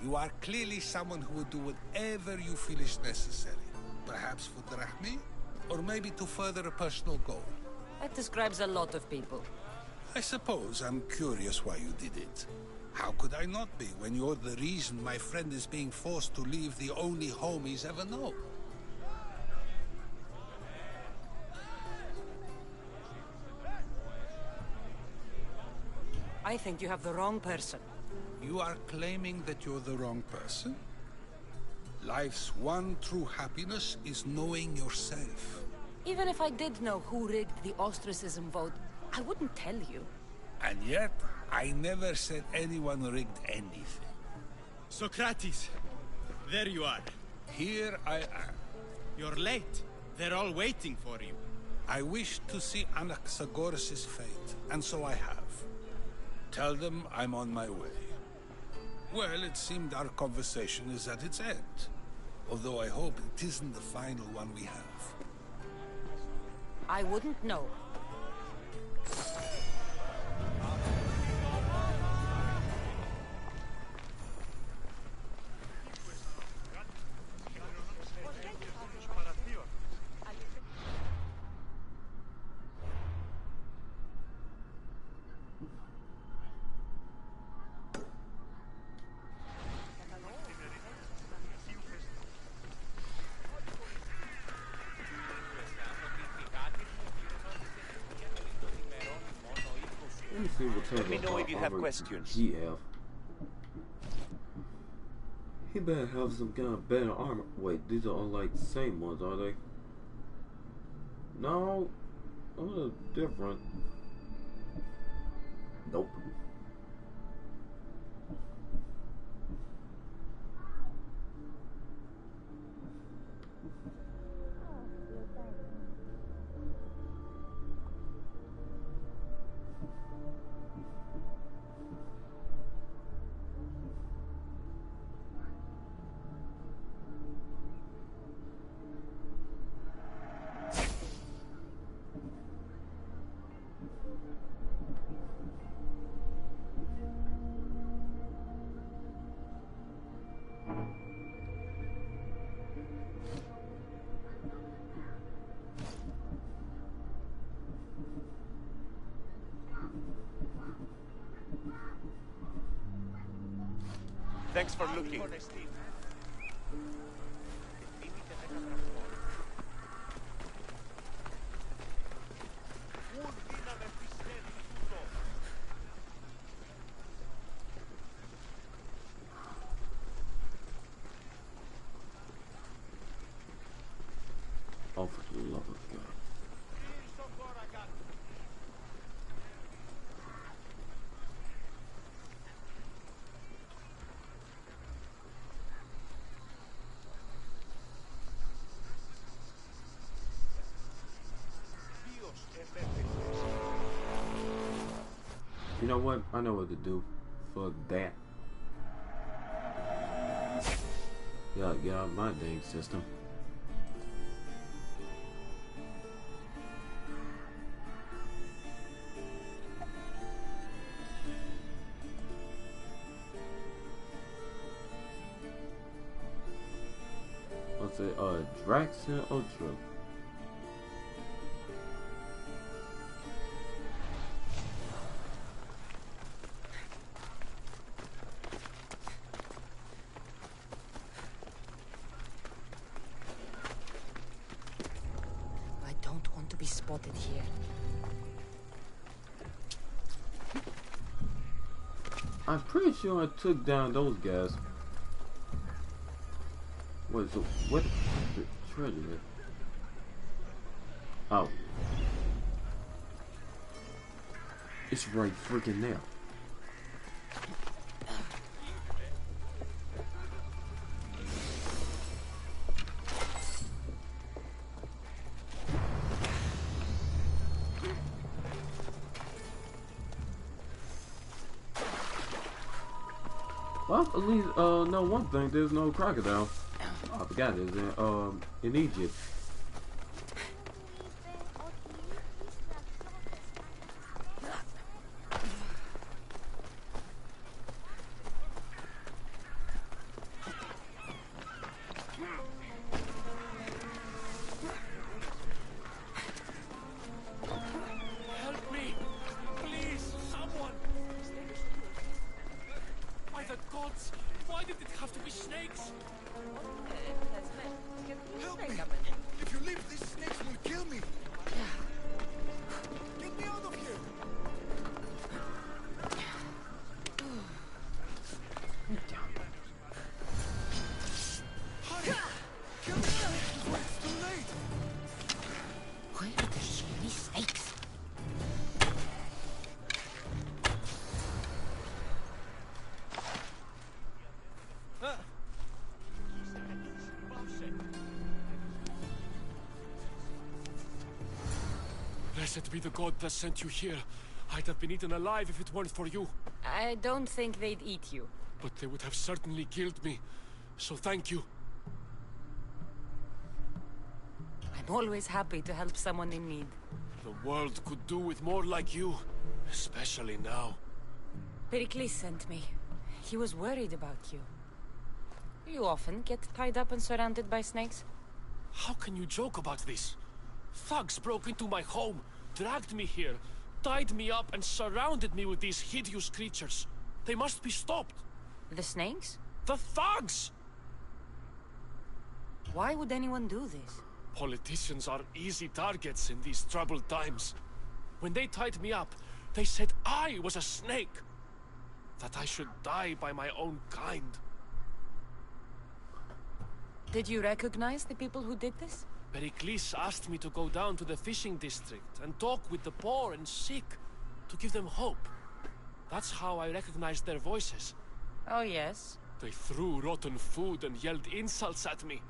S14: You are clearly someone who would do whatever you feel is necessary. Perhaps for drachmi, or maybe to further a personal goal.
S4: That describes a lot of people.
S14: I suppose I'm curious why you did it. How could I not be when you're the reason my friend is being forced to leave the only home he's ever known?
S4: I think you have the wrong person.
S14: You are claiming that you're the wrong person? Life's one true happiness is knowing yourself.
S4: Even if I did know who rigged the ostracism vote, I wouldn't tell you.
S14: And yet, I never said anyone rigged anything.
S15: Socrates, there you are.
S14: Here I am.
S15: You're late. They're all waiting for you.
S14: I wish to see Anaxagoras' fate, and so I have. Tell them I'm on my way. Well, it seemed our conversation is at its end. Although I hope it isn't the final one we have.
S4: I wouldn't know.
S1: Let me see what type
S16: Let me know
S1: of
S16: if you have
S1: armor
S16: questions.
S1: he have. He better have some kind of better armor. Wait, these are all like the same ones, are they? No, those are different. Nope.
S16: Thanks for looking.
S1: Oh, for the love of God. You know what? I know what to do for that. Yeah, get out of my dang system. What's it? Drax and Ultra.
S4: I don't want to be spotted here.
S1: I'm pretty sure I took down those guys. Wait, so what the treasure is? Oh. It's right freaking there. Well, at least, know one thing, there's no crocodile. I forgot it's in Egypt.
S13: Help me! Please, someone! By the gods, why did it have to be snakes?
S12: Help me! If you leave, these snakes will kill me! Get me out of here! Hurry! Kill me before it's too late!
S4: Where are the shiny snakes?
S13: Blessed be the god that sent you here. I'd have been eaten alive if it weren't for you.
S4: I don't think they'd eat you.
S13: But they would have certainly killed me. So thank you.
S4: I'm always happy to help someone in need.
S13: The world could do with more like you. Especially now.
S4: Pericles sent me. He was worried about you. You often get tied up and surrounded by snakes?
S13: How can you joke about this? Thugs broke into my home, dragged me here, tied me up and surrounded me with these hideous creatures. They must be stopped.
S4: The snakes?
S13: The thugs!
S4: Why would anyone do this?
S13: Politicians are easy targets in these troubled times. When they tied me up, they said I was a snake. That I should die by my own kind.
S4: Did you recognize the people who did this?
S13: Pericles asked me to go down to the fishing district and talk with the poor and sick, to give them hope. That's how I recognized their voices.
S4: Oh, yes?
S13: They threw rotten food and yelled insults at me.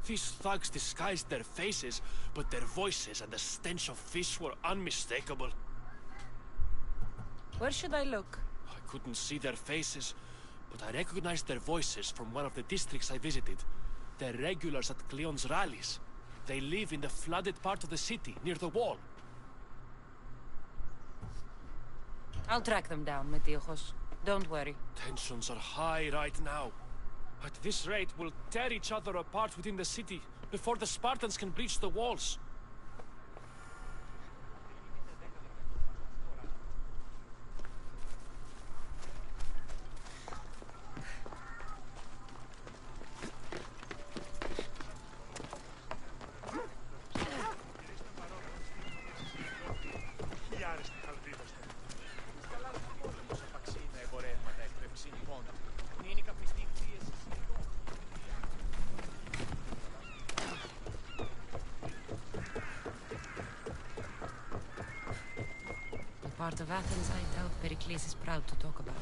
S13: These thugs disguised their faces, but their voices and the stench of fish were unmistakable.
S4: Where should I look?
S13: I couldn't see their faces, but I recognized their voices from one of the districts I visited. They're regulars at Cleon's rallies. They live in the flooded part of the city, near the wall.
S4: I'll track them down, Metiojos. Don't worry.
S13: Tensions are high right now. At this rate, we'll tear each other apart within the city, before the Spartans can breach the walls.
S4: part of Athens I doubt Pericles is proud to talk about.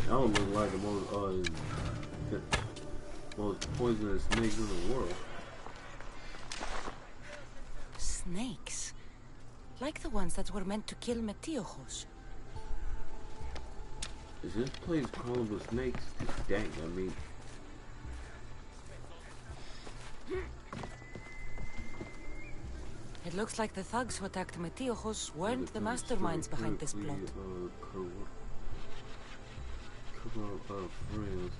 S1: That would look like the most poisonous snake in the world.
S4: Snakes? Like the ones that were meant to kill Metiochos.
S1: Is this place crawling with snakes? Dang, I mean...
S4: It looks like the thugs who attacked Metiochos weren't the masterminds behind this plot.
S1: Cover up our friends.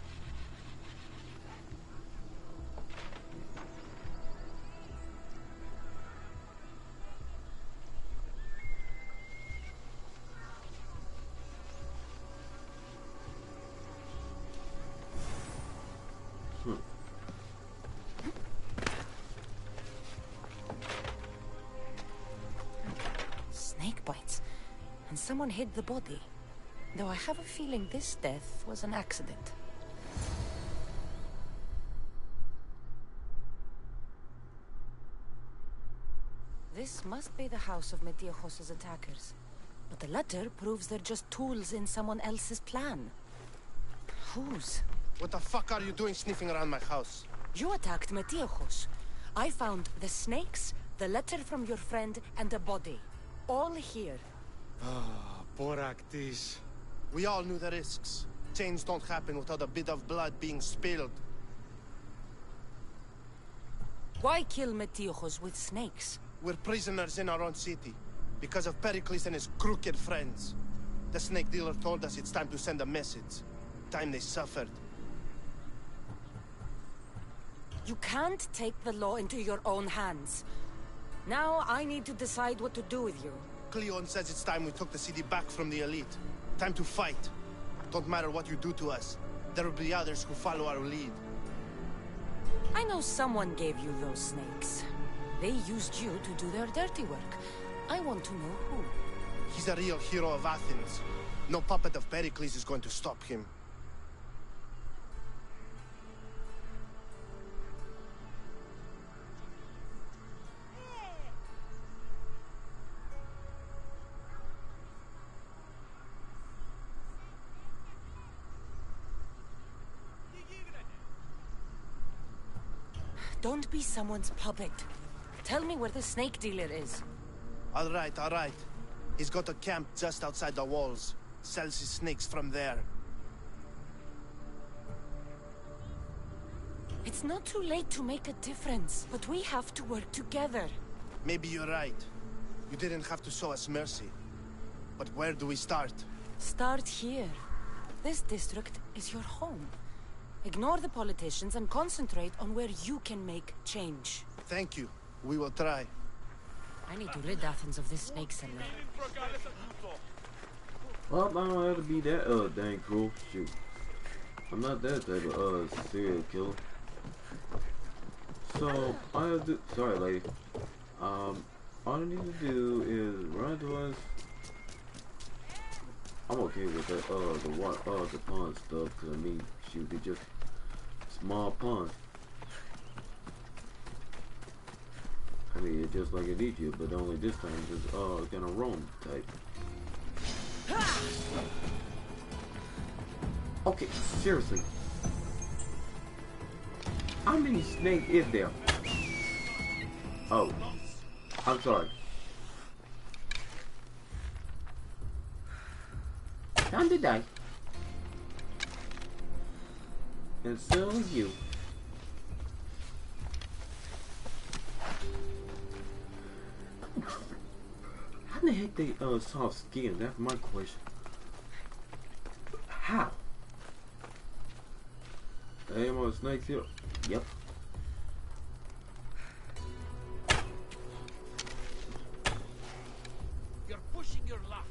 S4: Snake bites. And someone hid the body. Though I have a feeling this death was an accident. This must be the house of Metiochos' attackers. But the letter proves they're just tools in someone else's plan. Whose?
S16: What the fuck are you doing sniffing around my house?
S4: You attacked Metiochos. I found the snakes, the letter from your friend, and a body. All here.
S16: Ah, poor Actis. We all knew the risks. Change don't happen without a bit of blood being spilled.
S4: Why kill Metiochos with snakes?
S16: We're prisoners in our own city, because of Pericles and his crooked friends. The snake dealer told us it's time to send a message. Time they suffered.
S4: You can't take the law into your own hands. Now I need to decide what to do with you.
S16: Cleon says it's time we took the city back from the elite. Time to fight. Don't matter what you do to us. There will be others who follow our lead.
S4: I know someone gave you those snakes. They used you to do their dirty work. I want to know who.
S16: He's a real hero of Athens. No puppet of Pericles is going to stop him.
S4: Don't be someone's puppet. Tell me where the snake dealer is.
S16: All right, all right. He's got a camp just outside the walls. Sells his snakes from there.
S4: It's not too late to make a difference, but we have to work together.
S16: Maybe you're right. You didn't have to show us mercy. But where do we start?
S4: Start here. This district is your home. Ignore the politicians and concentrate on where you can make change.
S16: Thank you. We will try.
S4: I need to rid Athens of this snake seller.
S1: Well, I don't have to be that dang cruel. Shoot. I'm not that type of serial killer. So all I have to sorry lady. All I need to do is run to us. I'm okay with that the pond stuff, cause I mean shoot, it's just small pond. I mean it's just like in Egypt, but only this time it's kind of Rome type. Okay, seriously. How many snakes is there? Oh, I'm sorry. Time to die. And so is you. How the heck they soft skin? That's my question. How? There ain't more snakes here. Yep.
S16: You're pushing your luck.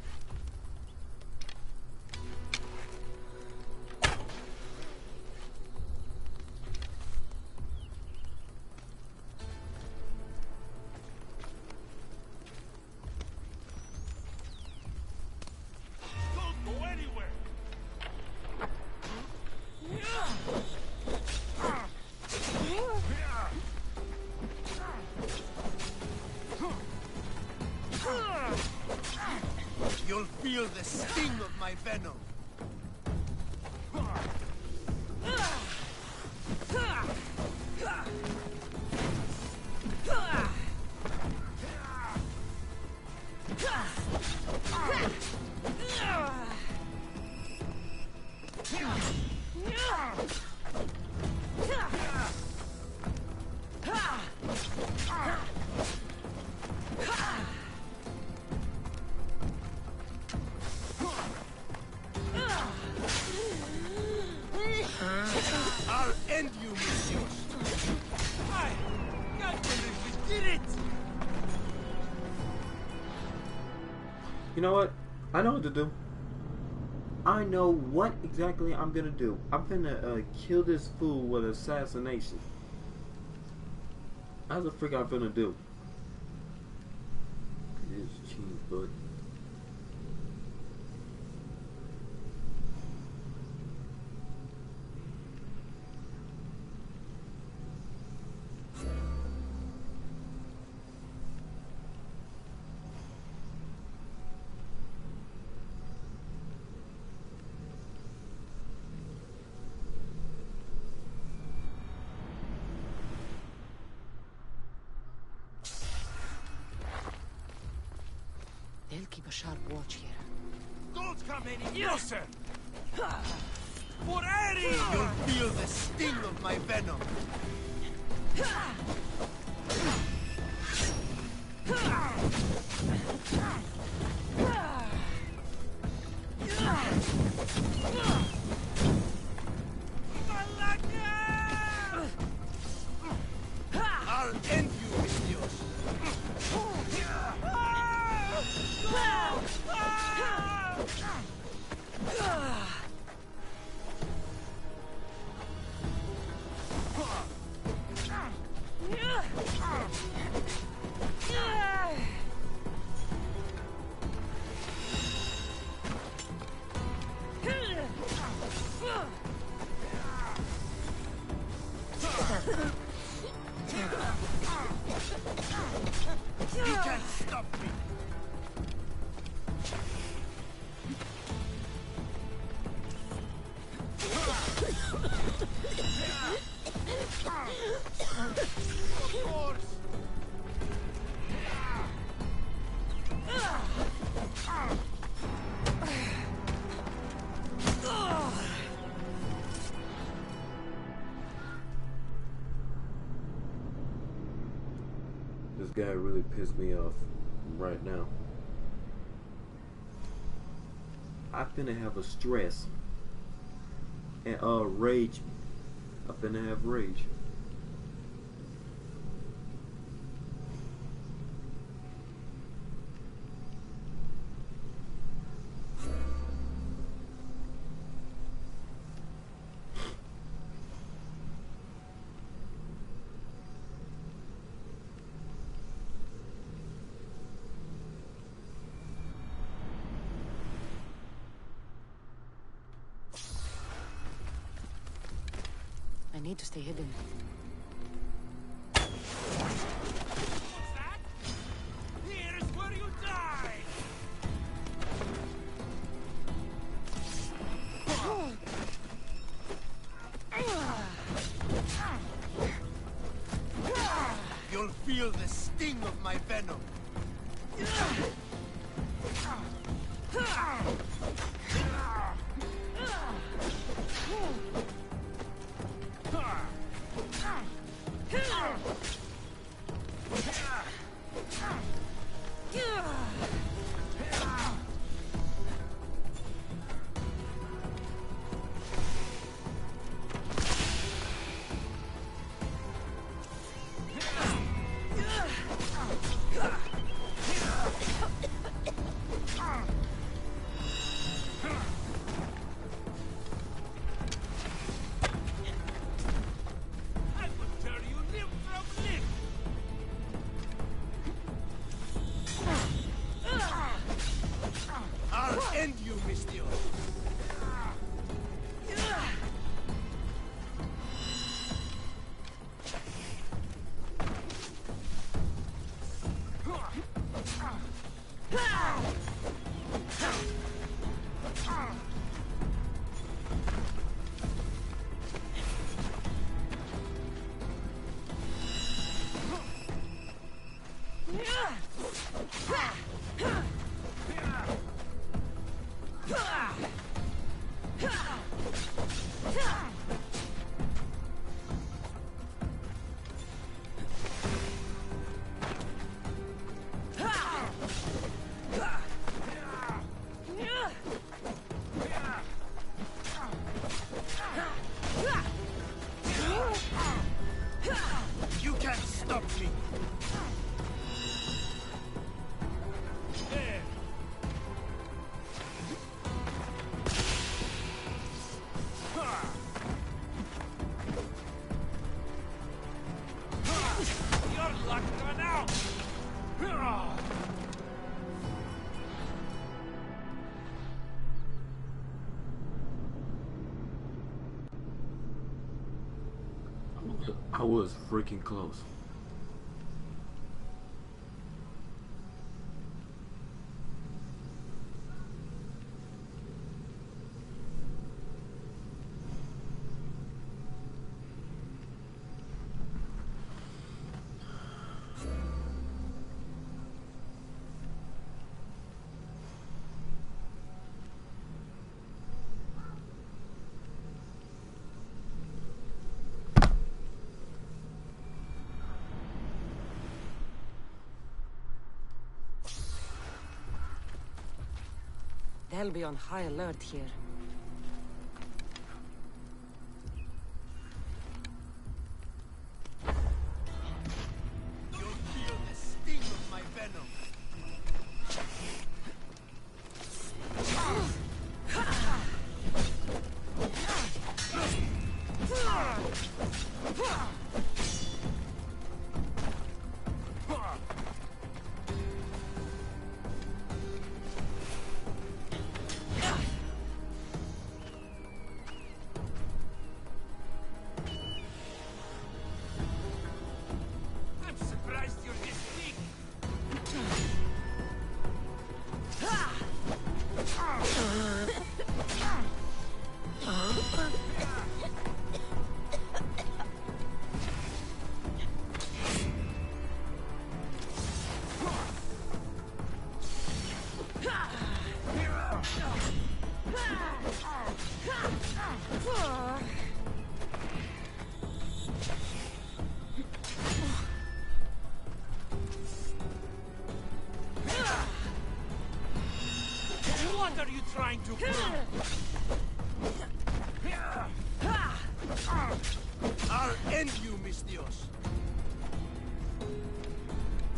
S12: Don't go anywhere.
S16: feel the sting of my venom. I'll end you, monsieur. I can't believe we did it.
S1: You know what? I know what to do. I know what exactly I'm gonna do. I'm gonna kill this fool with assassination. How's the frick I'm gonna do? It is cheese, bud.
S4: They'll keep a sharp watch here.
S16: Don't come any closer! For Eddie! You'll feel the sting of my venom. I'll end you, Mistios. You can't stop me. Of course.
S1: This guy really pissed me off right now. I'm finna have a stress and rage. I'm finna have rage.
S4: I need to stay hidden.
S16: Here's where you die! You'll feel the sting of my venom.
S5: stop me! There! Your luck run out!
S1: I was freaking close.
S4: They'll be on high alert here.
S5: You'll feel the sting of my venom. I'm surprised you're this weak. What are you trying to prove? I'll end you, mis Dios.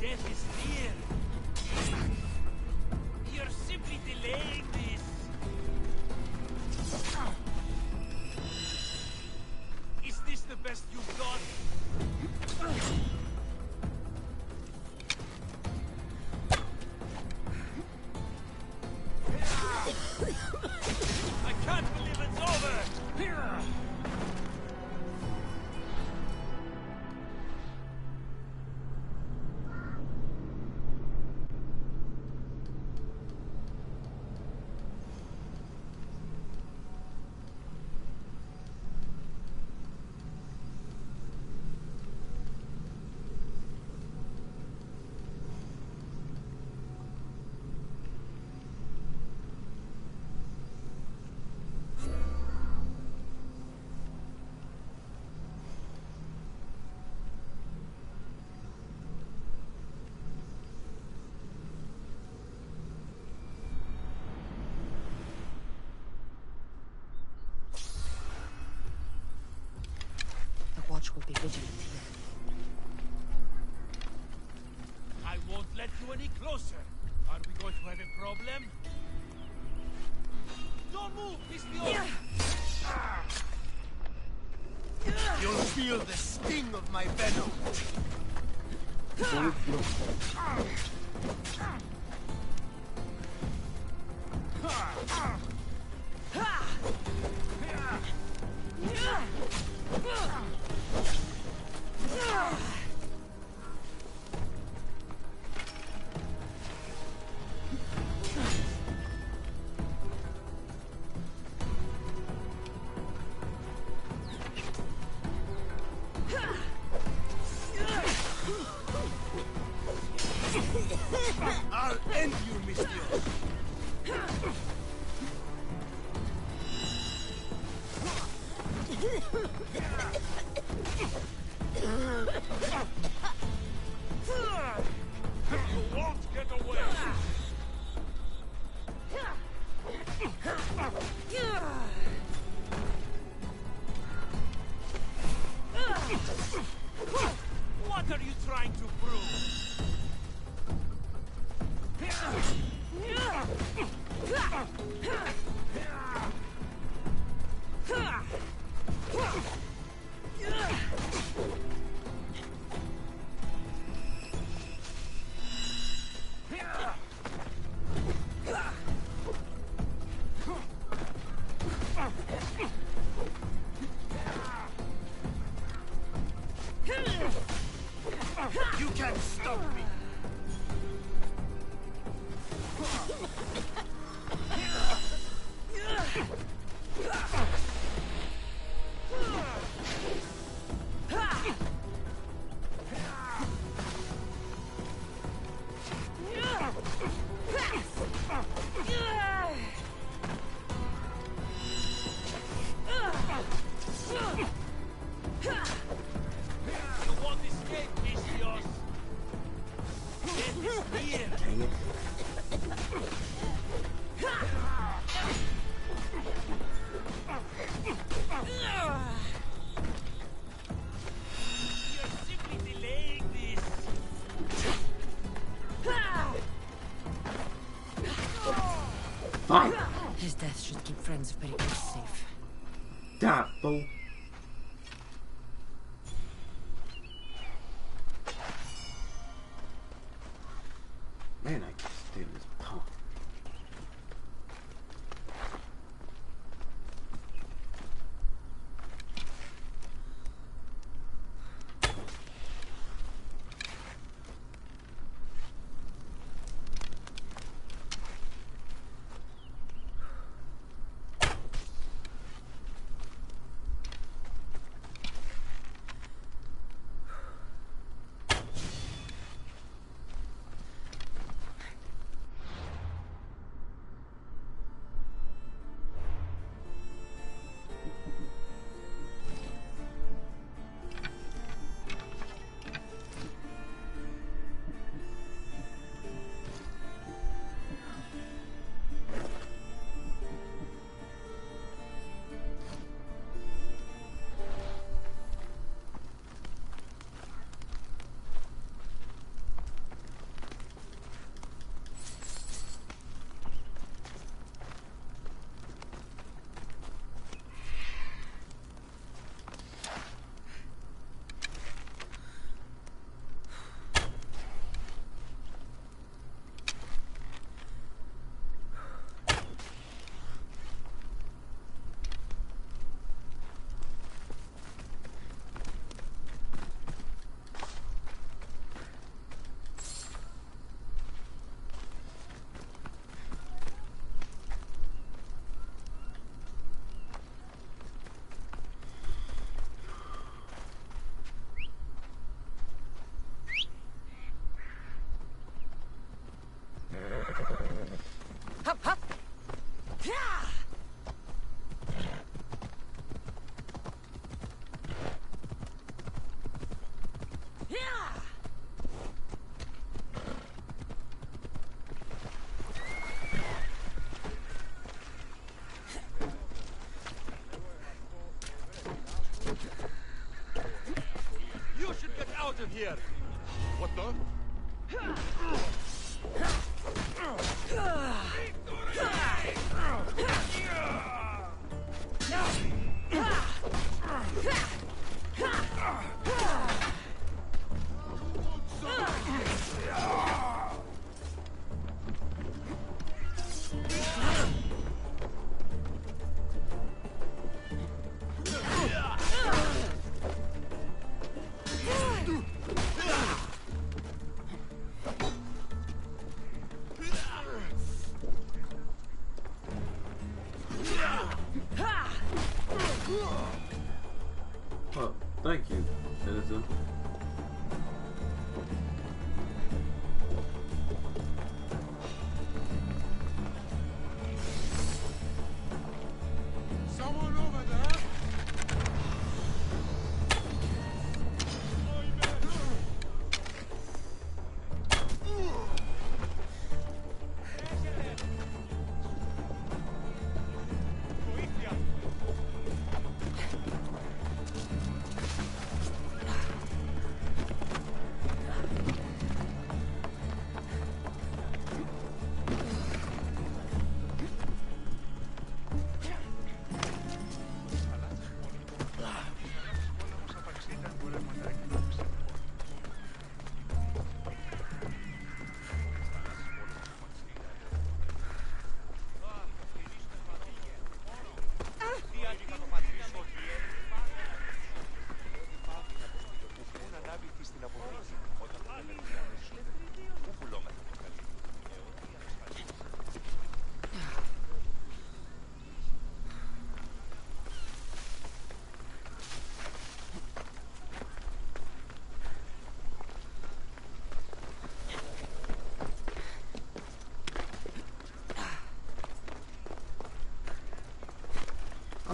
S5: Death is near. You're simply delaying this. Is this the best you've got? I can't believe it's over!
S4: The watch will be vigilant here.
S5: I won't let you any closer. Are we going to have a problem? Don't move, Miss Dios! You'll feel the sting of my venom. I'll end you, Miss Dios.
S15: What are you trying to prove? You can't stop me! You won't escape, Vicious! Death is here!
S1: Dang it.
S15: You're simply delaying this!
S1: Fuck!
S4: His death should keep friends of Pericles safe.
S1: Die, fool. Man, I can steal this pump.
S4: Hop, hop!
S15: You should get out of here!
S12: What the?
S1: Oh, thank you.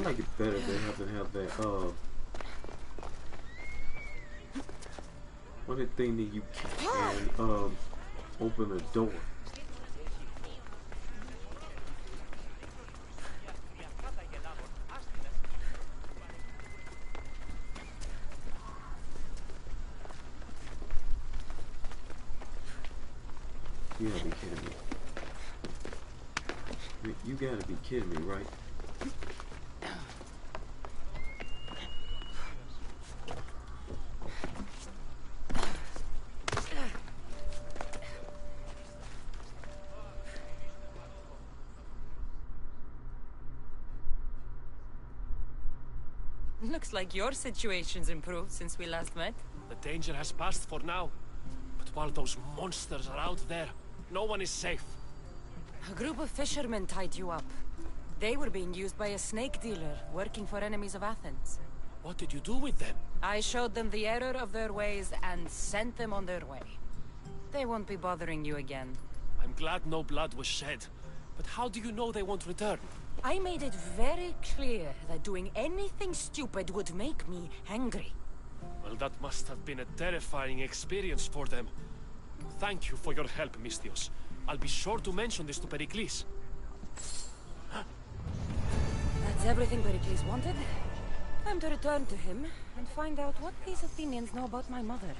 S1: like it better than having to have that what the thing that you can open a door. You gotta be kidding me. You gotta be kidding me, right?
S4: Looks like your situation's improved since we last met.
S13: The danger has passed for now. But while those monsters are out there, no one is safe.
S4: A group of fishermen tied you up. They were being used by a snake dealer working for enemies of Athens.
S13: What did you do with them?
S4: I showed them the error of their ways and sent them on their way. They won't be bothering you again.
S13: I'm glad no blood was shed. But how do you know they won't return?
S4: I made it very clear that doing anything stupid would make me angry.
S13: Well, that must have been a terrifying experience for them. Thank you for your help, Mystios. I'll be sure to mention this to Pericles.
S4: That's everything Pericles wanted. Time to return to him and find out what these Athenians know about my mother.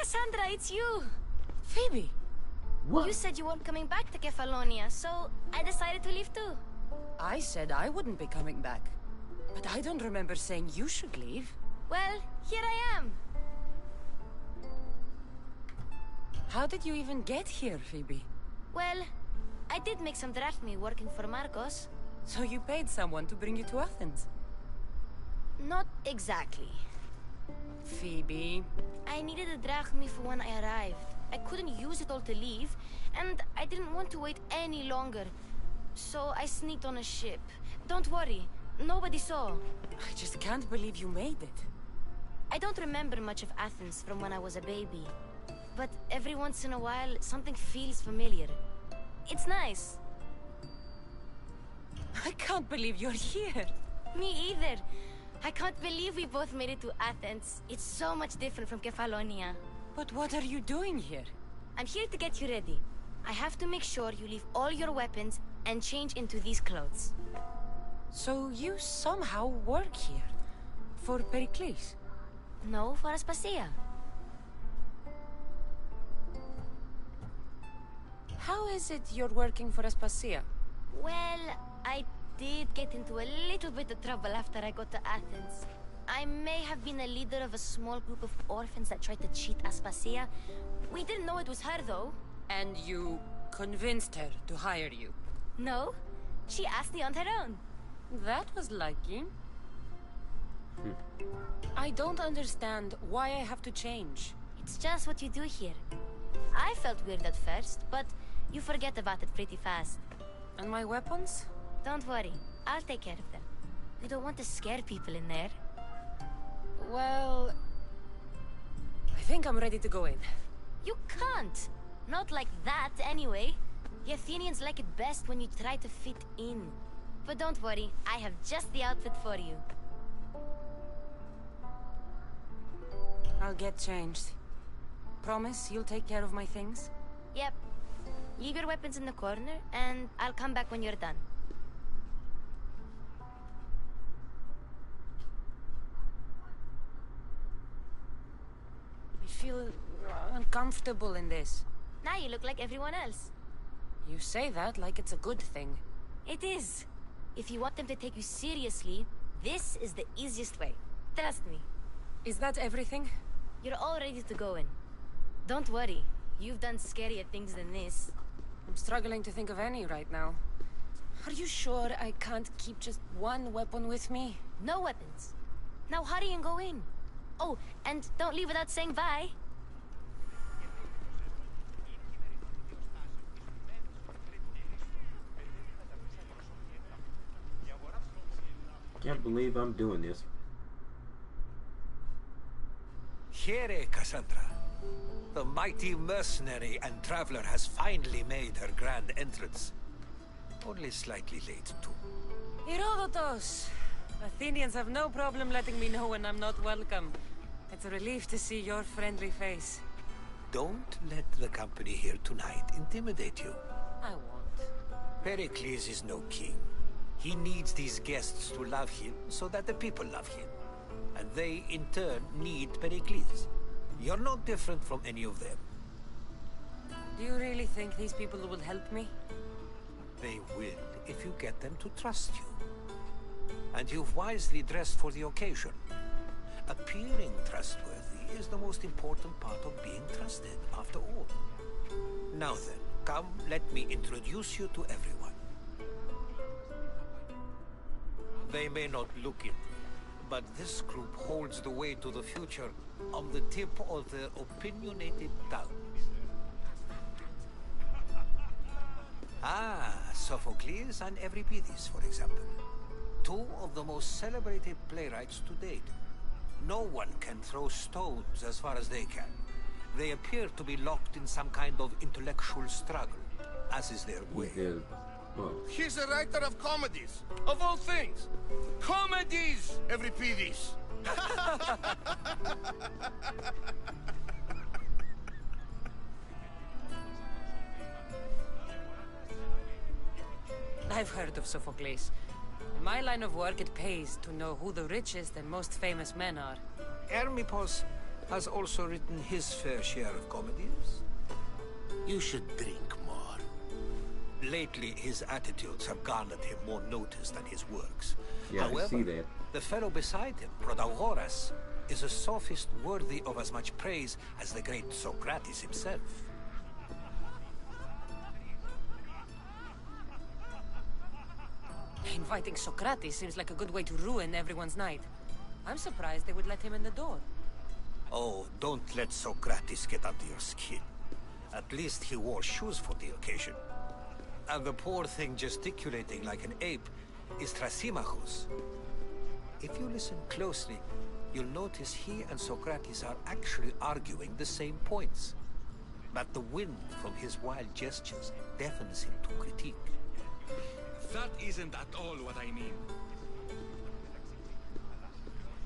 S3: Cassandra, it's you!
S4: Phoebe!
S3: What? You said you weren't coming back to Kefalonia, so I decided to leave too.
S4: I said I wouldn't be coming back. But I don't remember saying you should leave.
S3: Well, here I am.
S4: How did you even get here, Phoebe?
S3: Well, I did make some drachmi working for Marcos.
S4: So you paid someone to bring you to Athens?
S3: Not exactly.
S4: Phoebe...
S3: I needed a drachmi for when I arrived. I couldn't use it all to leave, and I didn't want to wait any longer. So I sneaked on a ship. Don't worry, nobody saw.
S4: I just can't believe you made it.
S3: I don't remember much of Athens from when I was a baby. But every once in a while, something feels familiar. It's nice.
S4: I can't believe you're here.
S3: Me either. I can't believe we both made it to Athens. It's so much different from Kefalonia.
S4: But what are you doing here?
S3: I'm here to get you ready. I have to make sure you leave all your weapons and change into these clothes.
S4: So you somehow work here? For Pericles?
S3: No, for Aspasia.
S4: How is it you're working for Aspasia?
S3: Well, I did get into a little bit of trouble after I got to Athens. I may have been a leader of a small group of orphans that tried to cheat Aspasia. We didn't know it was her, though.
S4: And you convinced her to hire you?
S3: No, she asked me on her own.
S4: That was lucky. I don't understand why I have to change.
S3: It's just what you do here. I felt weird at first, but you forget about it pretty fast.
S4: And my weapons?
S3: Don't worry, I'll take care of them. You don't want to scare people in there.
S4: Well... I think I'm ready to go in.
S3: You can't! Not like that, anyway. The Athenians like it best when you try to fit in. But don't worry, I have just the outfit for you.
S4: I'll get changed. Promise you'll take care of my things?
S3: Yep. Leave your weapons in the corner, and I'll come back when you're done.
S4: I feel uncomfortable in this.
S3: Now you look like everyone else.
S4: You say that like it's a good thing.
S3: It is. If you want them to take you seriously, this is the easiest way. Trust me.
S4: Is that everything?
S3: You're all ready to go in. Don't worry. You've done scarier things than this.
S4: I'm struggling to think of any right now. Are you sure I can't keep just one weapon with me?
S3: No weapons. Now hurry and go in. Oh, and don't leave without saying bye.
S1: Can't believe I'm doing this.
S14: Here, Cassandra. The mighty mercenary and traveler has finally made her grand entrance. Only slightly late, too.
S4: Herodotus! Athenians have no problem letting me know when I'm not welcome. It's a relief to see your friendly face.
S14: Don't let the company here tonight intimidate you.
S4: I won't.
S14: Pericles is no king. He needs these guests to love him so that the people love him. And they, in turn, need Pericles. You're no different from any of them.
S4: Do you really think these people will help me?
S14: They will if you get them to trust you. And you've wisely dressed for the occasion. Appearing trustworthy is the most important part of being trusted, after all. Now then, come, let me introduce you to everyone. They may not look it, but this group holds the way to the future on the tip of their opinionated tongues. Ah, Sophocles and Euripides, for example. Two of the most celebrated playwrights to date. No one can throw stones as far as they can. They appear to be locked in some kind of intellectual struggle, as is their way.
S12: He's a writer of comedies, of all things. Comedies, Euripides.
S4: I've heard of Sophocles. In my line of work, it pays to know who the richest and most famous men are.
S14: Hermippos has also written his fair share of comedies. You should drink more. Lately, his attitudes have garnered him more notice than his works.
S1: Yeah,
S14: However,
S1: I see that.
S14: the fellow beside him, Protagoras, is a sophist worthy of as much praise as the great Socrates himself.
S4: Inviting Socrates seems like a good way to ruin everyone's night. I'm surprised they would let him in the door.
S14: Oh, don't let Socrates get under your skin. At least he wore shoes for the occasion. And the poor thing gesticulating like an ape is Thrasymachus. If you listen closely, you'll notice he and Socrates are actually arguing the same points. But the wind from his wild gestures deafens him to critique.
S2: That isn't at all what I mean.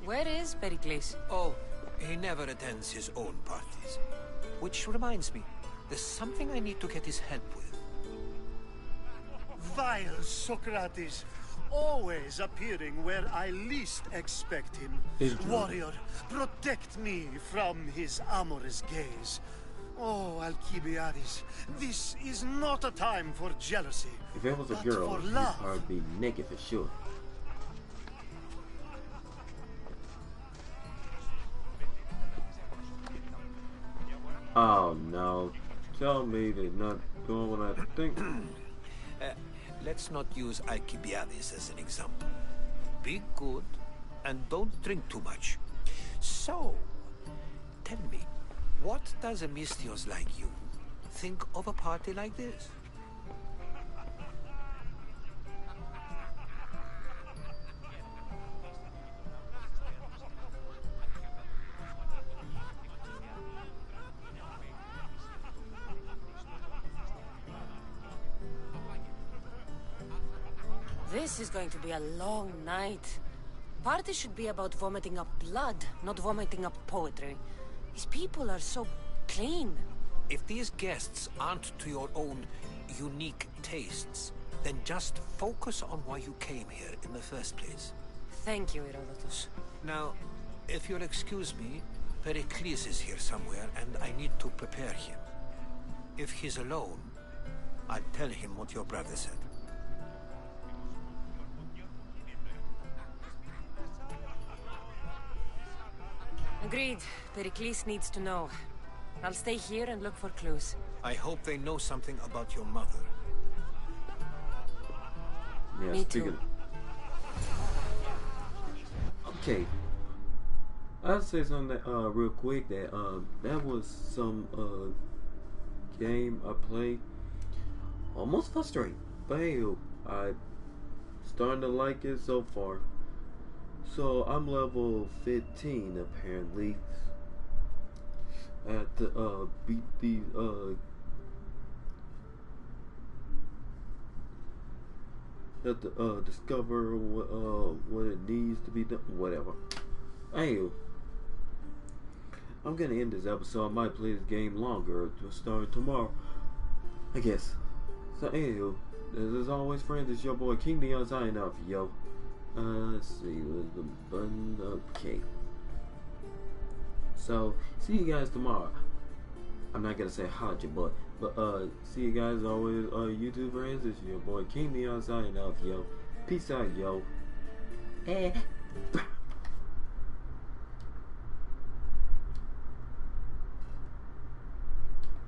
S4: Where is Pericles?
S14: Oh, he never attends his own parties. Which reminds me, there's something I need to get his help with.
S17: Vile Socrates, always appearing where I least expect him. Warrior, protect me from his amorous gaze. Oh, Alcibiades, this is not a time for jealousy.
S1: If it was a
S17: but
S1: girl,
S17: for
S1: she'd
S17: love.
S1: probably be naked for sure. Oh no. Tell me they're not doing what I think.
S14: Let's not use Alcibiades as an example. Be good and don't drink too much. So, tell me, what does a Mystios like you think of a party like this?
S4: This is going to be a long night. Party should be about vomiting up blood, not vomiting up poetry. These people are so clean.
S18: If these guests aren't to your own unique tastes, then just focus on why you came here in the first place.
S4: Thank you, Herodotus.
S18: Now, if you'll excuse me, Pericles is here somewhere, and I need to prepare him. If he's alone, I'll tell him what your brother said.
S4: Agreed. Pericles needs to know. I'll stay here and look for clues.
S18: I hope they know something about your mother.
S1: Yeah,
S4: Me too.
S1: Okay. I'll say something real quick that that was some game I played. Almost frustrating. But hey, I'm starting to like it so far. So I'm level 15 apparently. I have to beat these have to discover what it needs to be done. Whatever. Anywho, I'm gonna end this episode. I might play this game longer to start tomorrow, I guess. So anywho, as always, friends, it's your boy King Neon signing off, yo. Let's see, where's the button? Okay. So, see you guys tomorrow. I'm not gonna say haja, but see you guys always, YouTube friends. It's your boy King Neon signing off, yo. Peace out, yo.